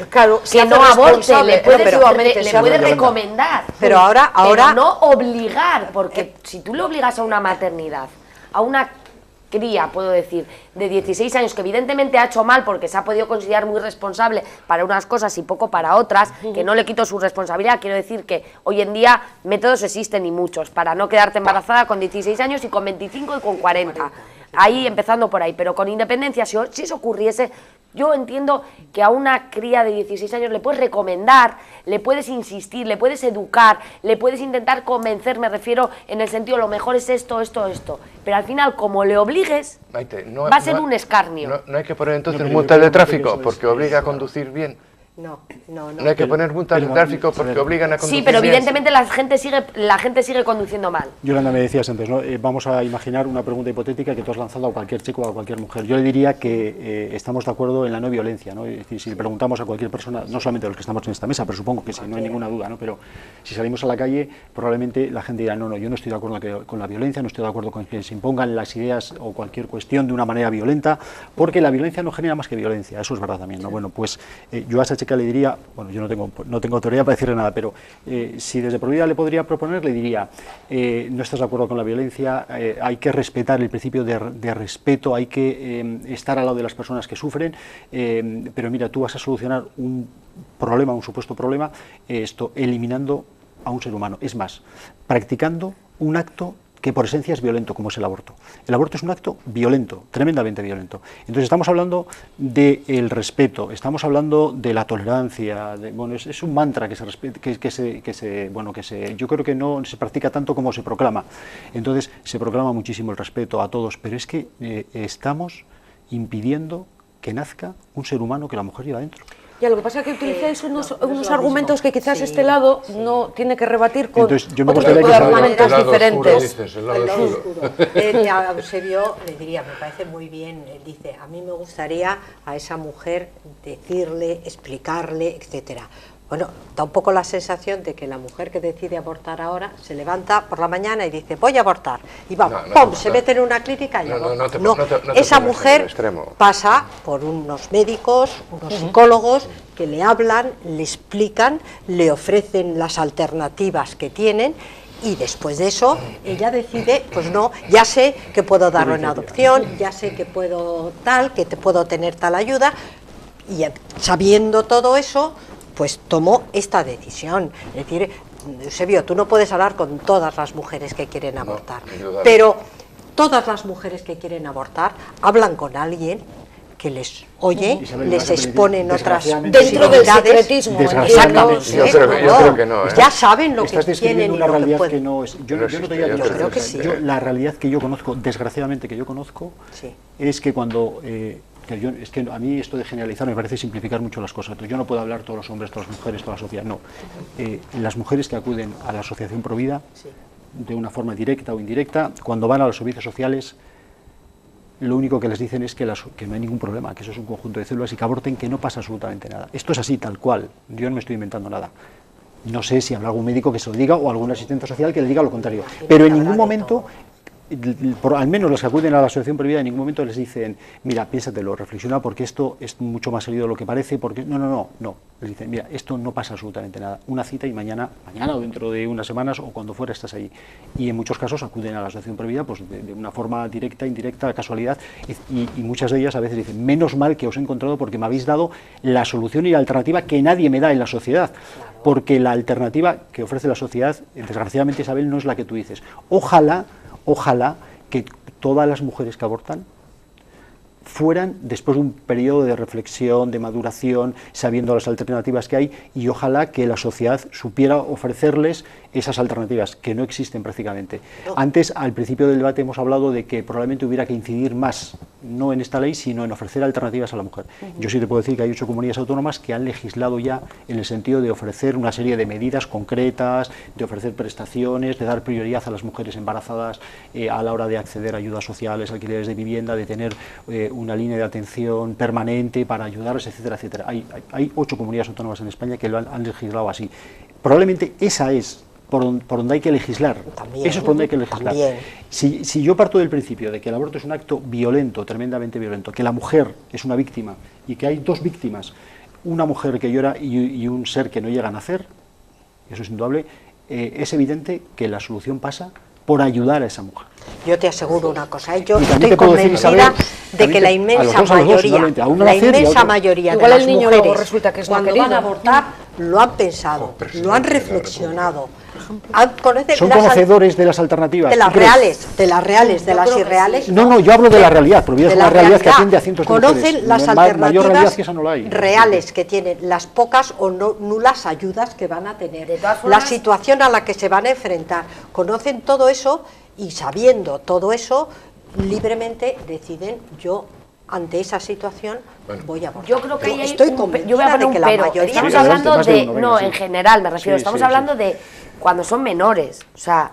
Claro, que no aborte, le puedes recomendar. Pero ahora pero no obligar, porque si tú le obligas a una maternidad, a una cría, puedo decir, de 16 años, que evidentemente ha hecho mal porque se ha podido considerar muy responsable para unas cosas y poco para otras, que no le quito su responsabilidad, quiero decir que hoy en día métodos existen y muchos, para no quedarte embarazada con 16 años y con 25 y con 40, ahí empezando por ahí, pero con independencia, si eso ocurriese, yo entiendo que a una cría de 16 años le puedes recomendar, le puedes insistir, le puedes educar, le puedes intentar convencer, me refiero en el sentido, lo mejor es esto, pero al final, como le obligues, Maite, va a ser un escarnio. No hay que poner entonces multas de tráfico porque obliga a conducir bien. No hay que poner multas de tráfico porque obligan a conducir. Sí, pero evidentemente la gente sigue conduciendo mal. Yolanda, me decías antes, ¿no? Vamos a imaginar una pregunta hipotética que tú has lanzado a cualquier chico o a cualquier mujer. Yo le diría que estamos de acuerdo en la no violencia, ¿no? Es decir, si le preguntamos a cualquier persona, no solamente a los que estamos en esta mesa, pero supongo que sí, no hay ninguna duda, ¿no? Pero si salimos a la calle, probablemente la gente dirá, no, yo no estoy de acuerdo con la violencia, no estoy de acuerdo con que se impongan las ideas o cualquier cuestión de una manera violenta, porque la violencia no genera más que violencia, eso es verdad también, ¿no? Bueno, pues yo a esa chica le diría, bueno, yo no tengo autoridad para decirle nada, pero si desde Provida le podría proponer, le diría, no estás de acuerdo con la violencia, hay que respetar el principio de respeto, hay que estar al lado de las personas que sufren, pero mira, tú vas a solucionar un problema, un supuesto problema, eliminando a un ser humano, es más, practicando un acto que por esencia es violento, como es el aborto. El aborto es un acto violento, tremendamente violento. Entonces estamos hablando del respeto, estamos hablando de la tolerancia, bueno, es un mantra que se respete, yo creo que no se practica tanto como se proclama. Entonces se proclama muchísimo el respeto a todos, pero es que estamos impidiendo que nazca un ser humano que la mujer lleva dentro. Ya, lo que pasa es que utilizáis unos argumentos que quizás este lado no tiene que rebatir con Entonces, yo me otro gustaría tipo de que argumentos el lado diferentes. oscuro, dices, el lado El lado oscuro. oscuro. A Eusebio le diría, me parece muy bien, él dice, a mí me gustaría a esa mujer decirle, explicarle, etcétera. Bueno, da un poco la sensación de que la mujer que decide abortar ahora se levanta por la mañana y dice, voy a abortar, y va, ¡pum!, se mete en una clínica y aborta. Esa mujer pasa por unos médicos, unos psicólogos que le hablan, le explican, le ofrecen las alternativas que tienen, y después de eso ella decide, pues no, ya sé que puedo darlo en adopción, ya sé que puedo tal, que te puedo tener tal ayuda, y sabiendo todo eso, pues tomó esta decisión. Es decir, Eusebio, tú no puedes hablar con todas las mujeres que quieren abortar, pero todas las mujeres que quieren abortar hablan con alguien que les oye, les exponen otras dentro del secretismo. Exactamente. Yo creo que no. Ya saben lo que Estás tienen y una lo que realidad pueden. que no es. Yo no te digo Yo creo que sí. La realidad que yo conozco, desgraciadamente que yo conozco, Sí. es que cuando es que a mí esto de generalizar me parece simplificar mucho las cosas. Yo no puedo hablar todos los hombres, todas las mujeres, toda la sociedad, no. Las mujeres que acuden a la Asociación Provida, Sí. de una forma directa o indirecta, cuando van a los servicios sociales, lo único que les dicen es que no hay ningún problema, que eso es un conjunto de células y que aborten, que no pasa absolutamente nada. Esto es así, tal cual. Yo no me estoy inventando nada. No sé si habrá algún médico que se lo diga o algún asistente social que le diga lo contrario. Pero en ningún momento, al menos los que acuden a la Asociación Provida, en ningún momento les dicen, mira, piénsatelo, reflexiona, porque esto es mucho más serio de lo que parece, porque no. Les dicen, mira, esto no pasa absolutamente nada. Una cita y mañana o dentro de unas semanas o cuando fuera estás ahí. Y en muchos casos acuden a la Asociación Provida pues, de una forma directa, indirecta, casualidad, y muchas de ellas a veces dicen, menos mal que os he encontrado porque me habéis dado la solución y la alternativa que nadie me da en la sociedad. Porque la alternativa que ofrece la sociedad, desgraciadamente, Isabel, no es la que tú dices. Ojalá que todas las mujeres que abortan fueran después de un periodo de reflexión, de maduración, sabiendo las alternativas que hay, y ojalá que la sociedad supiera ofrecerles esas alternativas, que no existen prácticamente. Antes, al principio del debate, hemos hablado de que probablemente hubiera que incidir más, no en esta ley, sino en ofrecer alternativas a la mujer. Yo sí te puedo decir que hay 8 comunidades autónomas que han legislado ya en el sentido de ofrecer una serie de medidas concretas, de ofrecer prestaciones, de dar prioridad a las mujeres embarazadas a la hora de acceder a ayudas sociales, alquileres de vivienda, de tener una línea de atención permanente para ayudarles, etcétera, etcétera. Hay 8 comunidades autónomas en España que lo han legislado así. Probablemente esa es por donde hay que legislar. También, eso es por donde hay que legislar. Si yo parto del principio de que el aborto es un acto violento, tremendamente violento, que la mujer es una víctima y que hay 2 víctimas, una mujer que llora y un ser que no llega a nacer, eso es indudable, es evidente que la solución pasa por ayudar a esa mujer. Yo te aseguro una cosa, yo Y estoy convencida de que la inmensa mayoría de las mujeres, resulta que es no cuando querido. van a abortar, lo han pensado, lo han reflexionado. Son conocedores de las alternativas. De las reales, de las irreales. No, yo hablo de la realidad, porque es una realidad que atiende a cientos de mujeres. Conocen las mayor realidad que alternativas esa no la hay. reales que tienen, las pocas o nulas ayudas que van a tener, De todas formas, la situación a la que se van a enfrentar. Conocen todo eso y sabiendo todo eso, libremente deciden, yo ante esa situación voy a abortar. Yo creo que estoy yo voy a convencida poner de un que la pero. mayoría... Estamos Sí, hablando más de de, uno, venga, no, sí. en general me refiero, Sí, estamos sí, hablando de cuando son menores, o sea,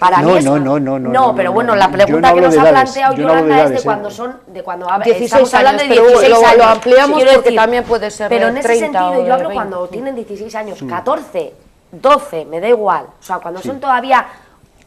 para mí es... No, pero bueno, no. la Yo pregunta no que hablo nos de ha edades, planteado yo no hablo de Yolanda es edades, de cuando son, de cuando 16 estamos hablando de años, pero 16 lo años. ampliamos Quiero porque decir, también puede ser pero de en ese 30 sentido, o yo de hablo 20. cuando tienen 16 años, 14, 12, me da igual, o sea, cuando son todavía,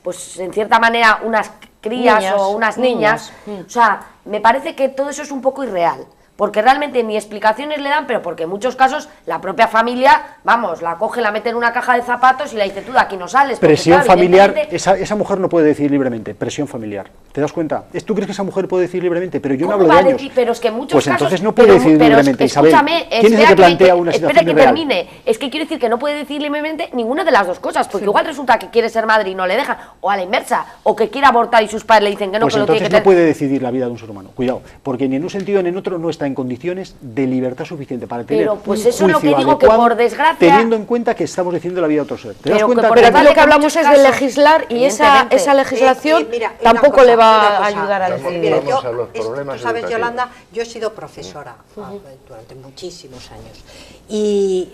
pues en cierta manera, unas crías Niñas, o unas niñas, o sea, me parece que todo eso es un poco irreal. porque realmente ni explicaciones le dan, pero porque en muchos casos la propia familia, vamos, la coge, la mete en una caja de zapatos y le dice, tú de aquí no sales. Porque, Presión claro, familiar, evidentemente... esa mujer no puede decidir libremente, presión familiar. ¿Te das cuenta? ¿Tú crees que esa mujer puede decidir libremente? Pero yo no ¿Cómo hablo de va a años. decir? Pero es que en muchos pues casos... entonces no puede decidir libremente, Isabel. Escúchame, ¿Quién es el que plantea una situación espera que irreal? termine. Es que quiero decir que no puede decidir libremente ninguna de las dos cosas, porque igual resulta que quiere ser madre y no le dejan, o a la inversa, o que quiere abortar y sus padres le dicen que no, Pues que lo tiene entonces que no puede decidir la vida de un ser humano. Cuidado, porque ni en un sentido ni en otro no está en condiciones de libertad suficiente para tener Pero, pues un eso es lo juicio que digo, que adecuado, por desgracia... teniendo en cuenta que estamos decidiendo la vida de otro ser. ¿Te das Pero que cuenta? por Pero aquí vale lo que que en hablamos muchos es de casos, legislar y esa evidentemente. legislación Mira, una tampoco cosa, le va una a cosa. ayudar a Vamos, decidir. Mira, vamos yo, a los problemas tú sabes, educativos. Yolanda, yo he sido profesora durante muchísimos años y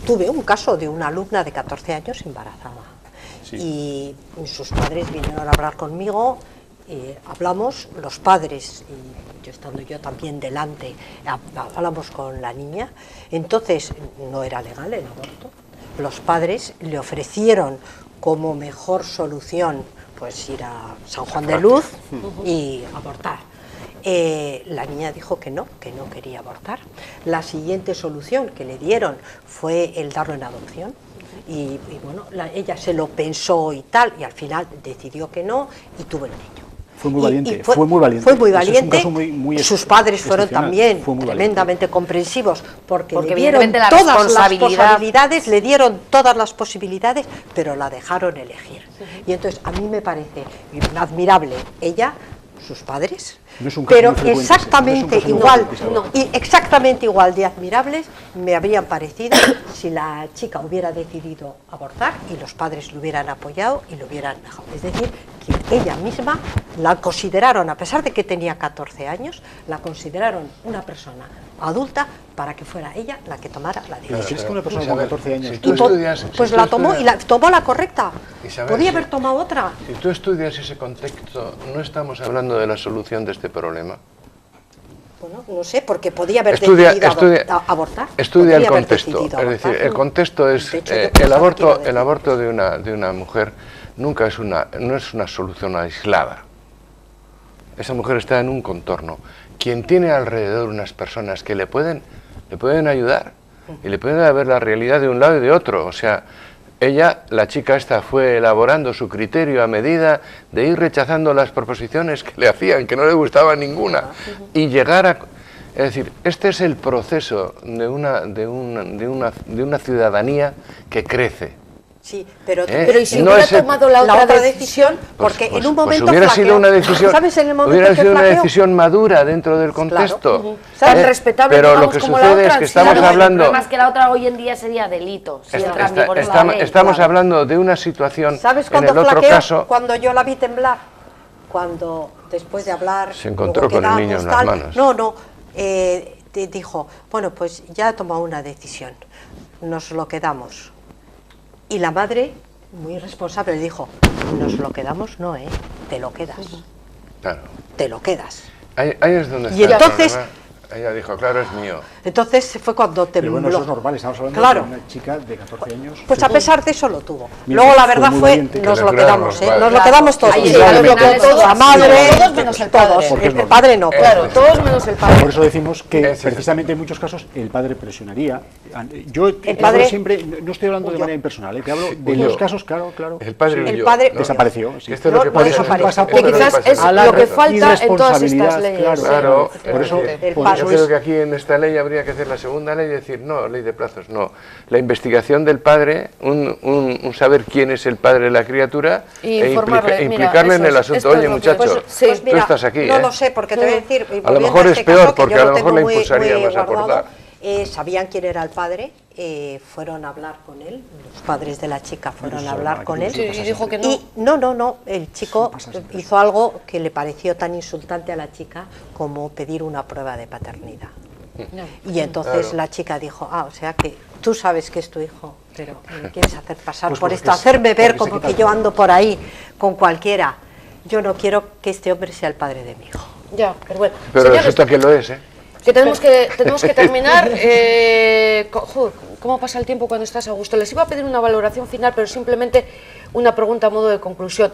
tuve un caso de una alumna de 14 años embarazada y sus padres vinieron a hablar conmigo, hablamos los padres y yo estando yo también delante, hablamos con la niña, entonces no era legal el aborto, los padres le ofrecieron como mejor solución pues ir a San Juan de Luz y abortar. La niña dijo que no quería abortar. La siguiente solución que le dieron fue el darlo en adopción. Y bueno, ella se lo pensó y tal, y al final decidió que no y tuvo el niño. Fue muy valiente, y fue muy valiente. Fue muy Eso es un valiente. caso muy Sus padres fueron excepcional. también Fue muy tremendamente comprensivos porque le dieron evidentemente la todas las responsabilidad... posibilidades, le dieron todas las posibilidades, pero la dejaron elegir. Y entonces a mí me parece admirable ella, sus padres, No es un caso pero muy frecuente, exactamente no es un caso muy igual, frecuente, y exactamente igual de admirables me habrían parecido si la chica hubiera decidido abortar y los padres lo hubieran apoyado y lo hubieran dejado. Es decir, que ella misma la consideraron, a pesar de que tenía 14 años, la consideraron una persona adulta para que fuera ella la que tomara la decisión. ¿Crees que una persona Isabel, con 14 años... si Y tú estudias, pues si la tú tomó y la tomó la correcta. Isabel, Podía si- haber tomado otra. Si tú estudias ese contexto, no estamos hablando de la solución de este problema. Bueno, no sé, porque podía haber Estudia decidido abortar. Estudia el podría haber contexto. decidido Es decir, abortar. el contexto es De hecho, yo el pensaba que iba a aborto. decir. El aborto de una mujer nunca es no es una solución aislada. Esa mujer está en un contorno. Quien tiene alrededor unas personas que le pueden ayudar y le pueden ver la realidad de un lado y de otro. O sea, ella, la chica esta, fue elaborando su criterio a medida de ir rechazando las proposiciones que le hacían, que no le gustaba ninguna, y llegar a... Es decir, este es el proceso de una ciudadanía que crece. Sí, pero, Pero ¿y si No hubiera es el- tomado la otra decisión? porque en un pues momento hubiera flaqueó. sido una decisión, ¿Sabes en el momento hubiera que sido una flaqueó? decisión madura dentro del contexto. Tan respetable, Pero lo digamos, que como la sucede otra, es que sí, estamos claro, hablando, Más que la otra hoy en día sería delito, si entra en vigor esta ley. estamos claro. hablando de una situación. ¿Sabes En cuándo el otro flaqueó? caso, Cuando yo la vi temblar. Cuando, después de hablar... Se encontró luego con el quedamos, niño en las tal. manos. No, dijo, bueno, pues ya he tomado una decisión, nos lo quedamos. Y la madre, muy responsable, le dijo, nos lo quedamos, no, te lo quedas, claro, te lo quedas. ahí es donde Y está entonces- el problema. Ella dijo, claro, es mío. Entonces fue cuando Pero tembló. bueno, eso es normal, estamos hablando Claro. de una chica de 14 años... Pues a pesar de eso lo tuvo. Mira, Luego la fue verdad muy fue, valiente. nos Que lo le quedamos, claro, nos lo vale. quedamos todos. Ahí Sí, sí, la al final es todo. madre, Todos menos el todos. padre. Porque es El padre no. Claro, todos menos el padre. Por eso decimos que Ese es el- precisamente en muchos casos el padre presionaría. Yo El hablo padre siempre, no estoy hablando de huyó. manera impersonal, te hablo de huyó. los casos, claro. El padre El huyó, padre ¿no? desapareció, sí. Esto es lo No, que no pasa. Eso es un desapareció. pasaporte Que quizás es a la lo que falta en todas estas irresponsabilidad, leyes. claro. Claro, Por eso, El por padre- eso Yo creo es... que aquí en esta ley habría que hacer la segunda ley y decir, no, ley de plazos, no. La investigación del padre, un saber quién es el padre de la criatura Y e informarle, mira, implicarle en eso el es, asunto. esto es Oye, lo que- muchacho, pues, sí. Pues tú estás aquí, no ¿eh? lo sé, porque te voy a decir... A lo volviendo mejor es este peor, caso, que porque yo a lo lo mejor tengo la muy- impulsaría muy más a guardado, aportar. sabían quién era el padre, fueron a hablar con él, los padres de la chica fueron a hablar con él. Sí, y dijo que no. Y no, el chico hizo algo que le pareció tan insultante a la chica como pedir una prueba de paternidad. Y entonces Claro. la chica dijo, o sea que tú sabes que es tu hijo, pero me quieres hacer pasar Pues por porque esto, es- hacerme ver porque se como quita que el yo poder. ando por ahí con cualquiera. Yo no quiero que este hombre sea el padre de mi hijo. Ya, pero bueno. Pero Señores, resulta que lo es, ¿eh? que tenemos que terminar. Joder, ¿cómo pasa el tiempo cuando estás a gusto? Les iba a pedir una valoración final, pero simplemente una pregunta a modo de conclusión.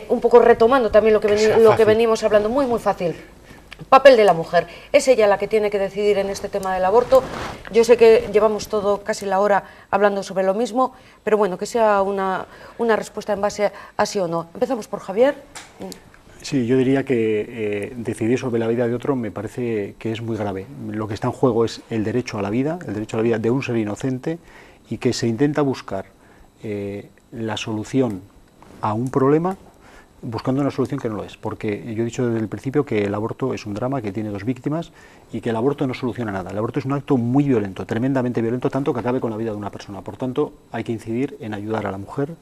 Un poco retomando también lo que sea lo que fácil. venimos hablando, muy fácil. Papel de la mujer. Es ella la que tiene que decidir en este tema del aborto. Yo sé que llevamos casi la hora hablando sobre lo mismo, pero bueno, que sea una respuesta en base a sí o no. Empezamos por Javier. Sí, yo diría que decidir sobre la vida de otro me parece que es muy grave. Lo que está en juego es el derecho a la vida de un ser inocente, y que se intenta buscar la solución a un problema buscando una solución que no lo es, porque yo he dicho desde el principio que el aborto es un drama que tiene 2 víctimas y que el aborto no soluciona nada. El aborto es un acto muy violento, tremendamente violento, tanto que acabe con la vida de una persona. Por tanto, hay que incidir en ayudar a la mujer,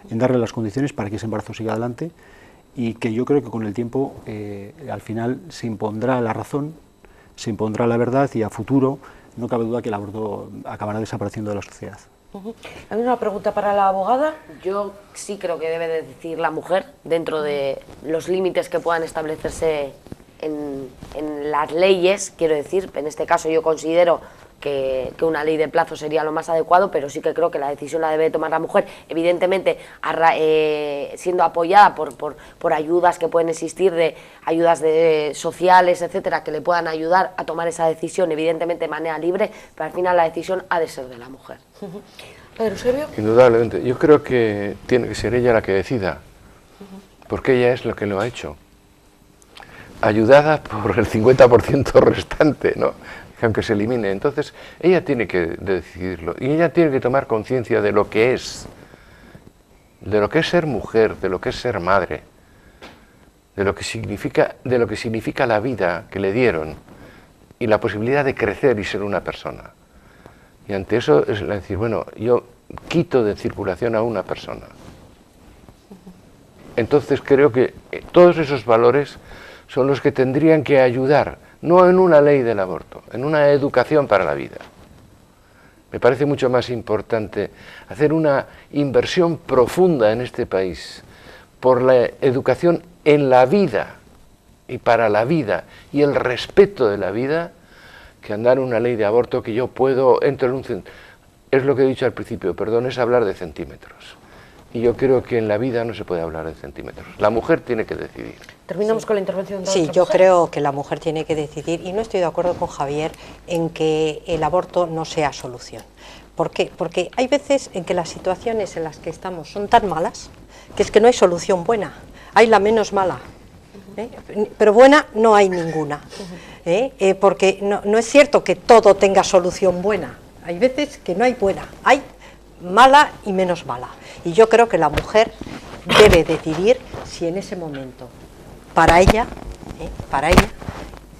en darle las condiciones para que ese embarazo siga adelante, y que yo creo que con el tiempo al final se impondrá la razón, se impondrá la verdad, y a futuro no cabe duda que el aborto acabará desapareciendo de la sociedad. Hay una pregunta para la abogada. Yo sí creo que debe de decidir la mujer dentro de los límites que puedan establecerse en las leyes. Quiero decir, en este caso yo considero que una ley de plazo sería lo más adecuado, pero sí que creo que la decisión la debe tomar la mujer, evidentemente siendo apoyada por ayudas que pueden existir, de ayudas sociales, etcétera, que le puedan ayudar a tomar esa decisión, evidentemente de manera libre, pero al final la decisión ha de ser de la mujer. ¿Eusebio? Indudablemente. Yo creo que tiene que ser ella la que decida, porque ella es la que lo ha hecho, ayudada por el 50% restante, ¿no?, que aunque se elimine. Entonces, ella tiene que decidirlo, y ella tiene que tomar conciencia de lo que es ser mujer, de lo que es ser madre, de lo que significa la vida que le dieron y la posibilidad de crecer y ser una persona. Y ante eso es decir, bueno, yo quito de circulación a una persona. Entonces creo que todos esos valores son los que tendrían que ayudar, no en una ley del aborto, en una educación para la vida. Me parece mucho más importante hacer una inversión profunda en este país por la educación en la vida y para la vida y el respeto de la vida, que andar una ley de aborto que yo puedo, es lo que he dicho al principio, perdón, es hablar de centímetros. Y yo creo que en la vida no se puede hablar de centímetros. La mujer tiene que decidir. Terminamos con la intervención de Sí, yo creo que la mujer tiene que decidir, y no estoy de acuerdo con Javier en que el aborto no sea solución. ¿Por qué? Porque hay veces en que las situaciones en las que estamos son tan malas que es que no hay solución buena, hay la menos mala. Pero buena no hay ninguna, porque no es cierto que todo tenga solución buena, hay veces que no hay buena, hay mala y menos mala, y yo creo que la mujer debe decidir si en ese momento para ella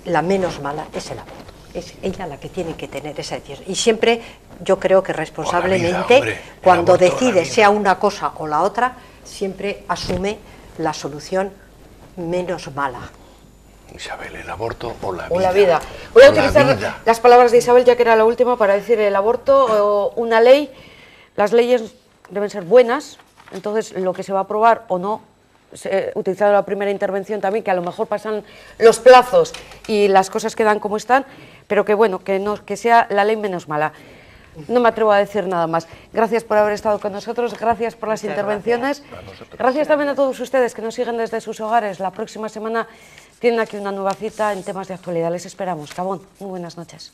la menos mala es el aborto, es ella la que tiene que tener esa decisión, y siempre yo creo que responsablemente cuando decide sea una cosa o la otra, siempre asume la solución menos mala. Isabel, ¿el aborto o la vida? O la vida. Voy a utilizar las palabras de Isabel, ya que era la última, para decir el aborto o una ley. Las leyes deben ser buenas, entonces lo que se va a aprobar o no, utilizando la primera intervención también, que a lo mejor pasan los plazos y las cosas quedan como están, pero que bueno, que sea la ley menos mala. No me atrevo a decir nada más. Gracias por haber estado con nosotros, gracias por las intervenciones. Gracias también a todos ustedes que nos siguen desde sus hogares. La próxima semana tienen aquí una nueva cita en temas de actualidad. Les esperamos. Gabón, muy buenas noches.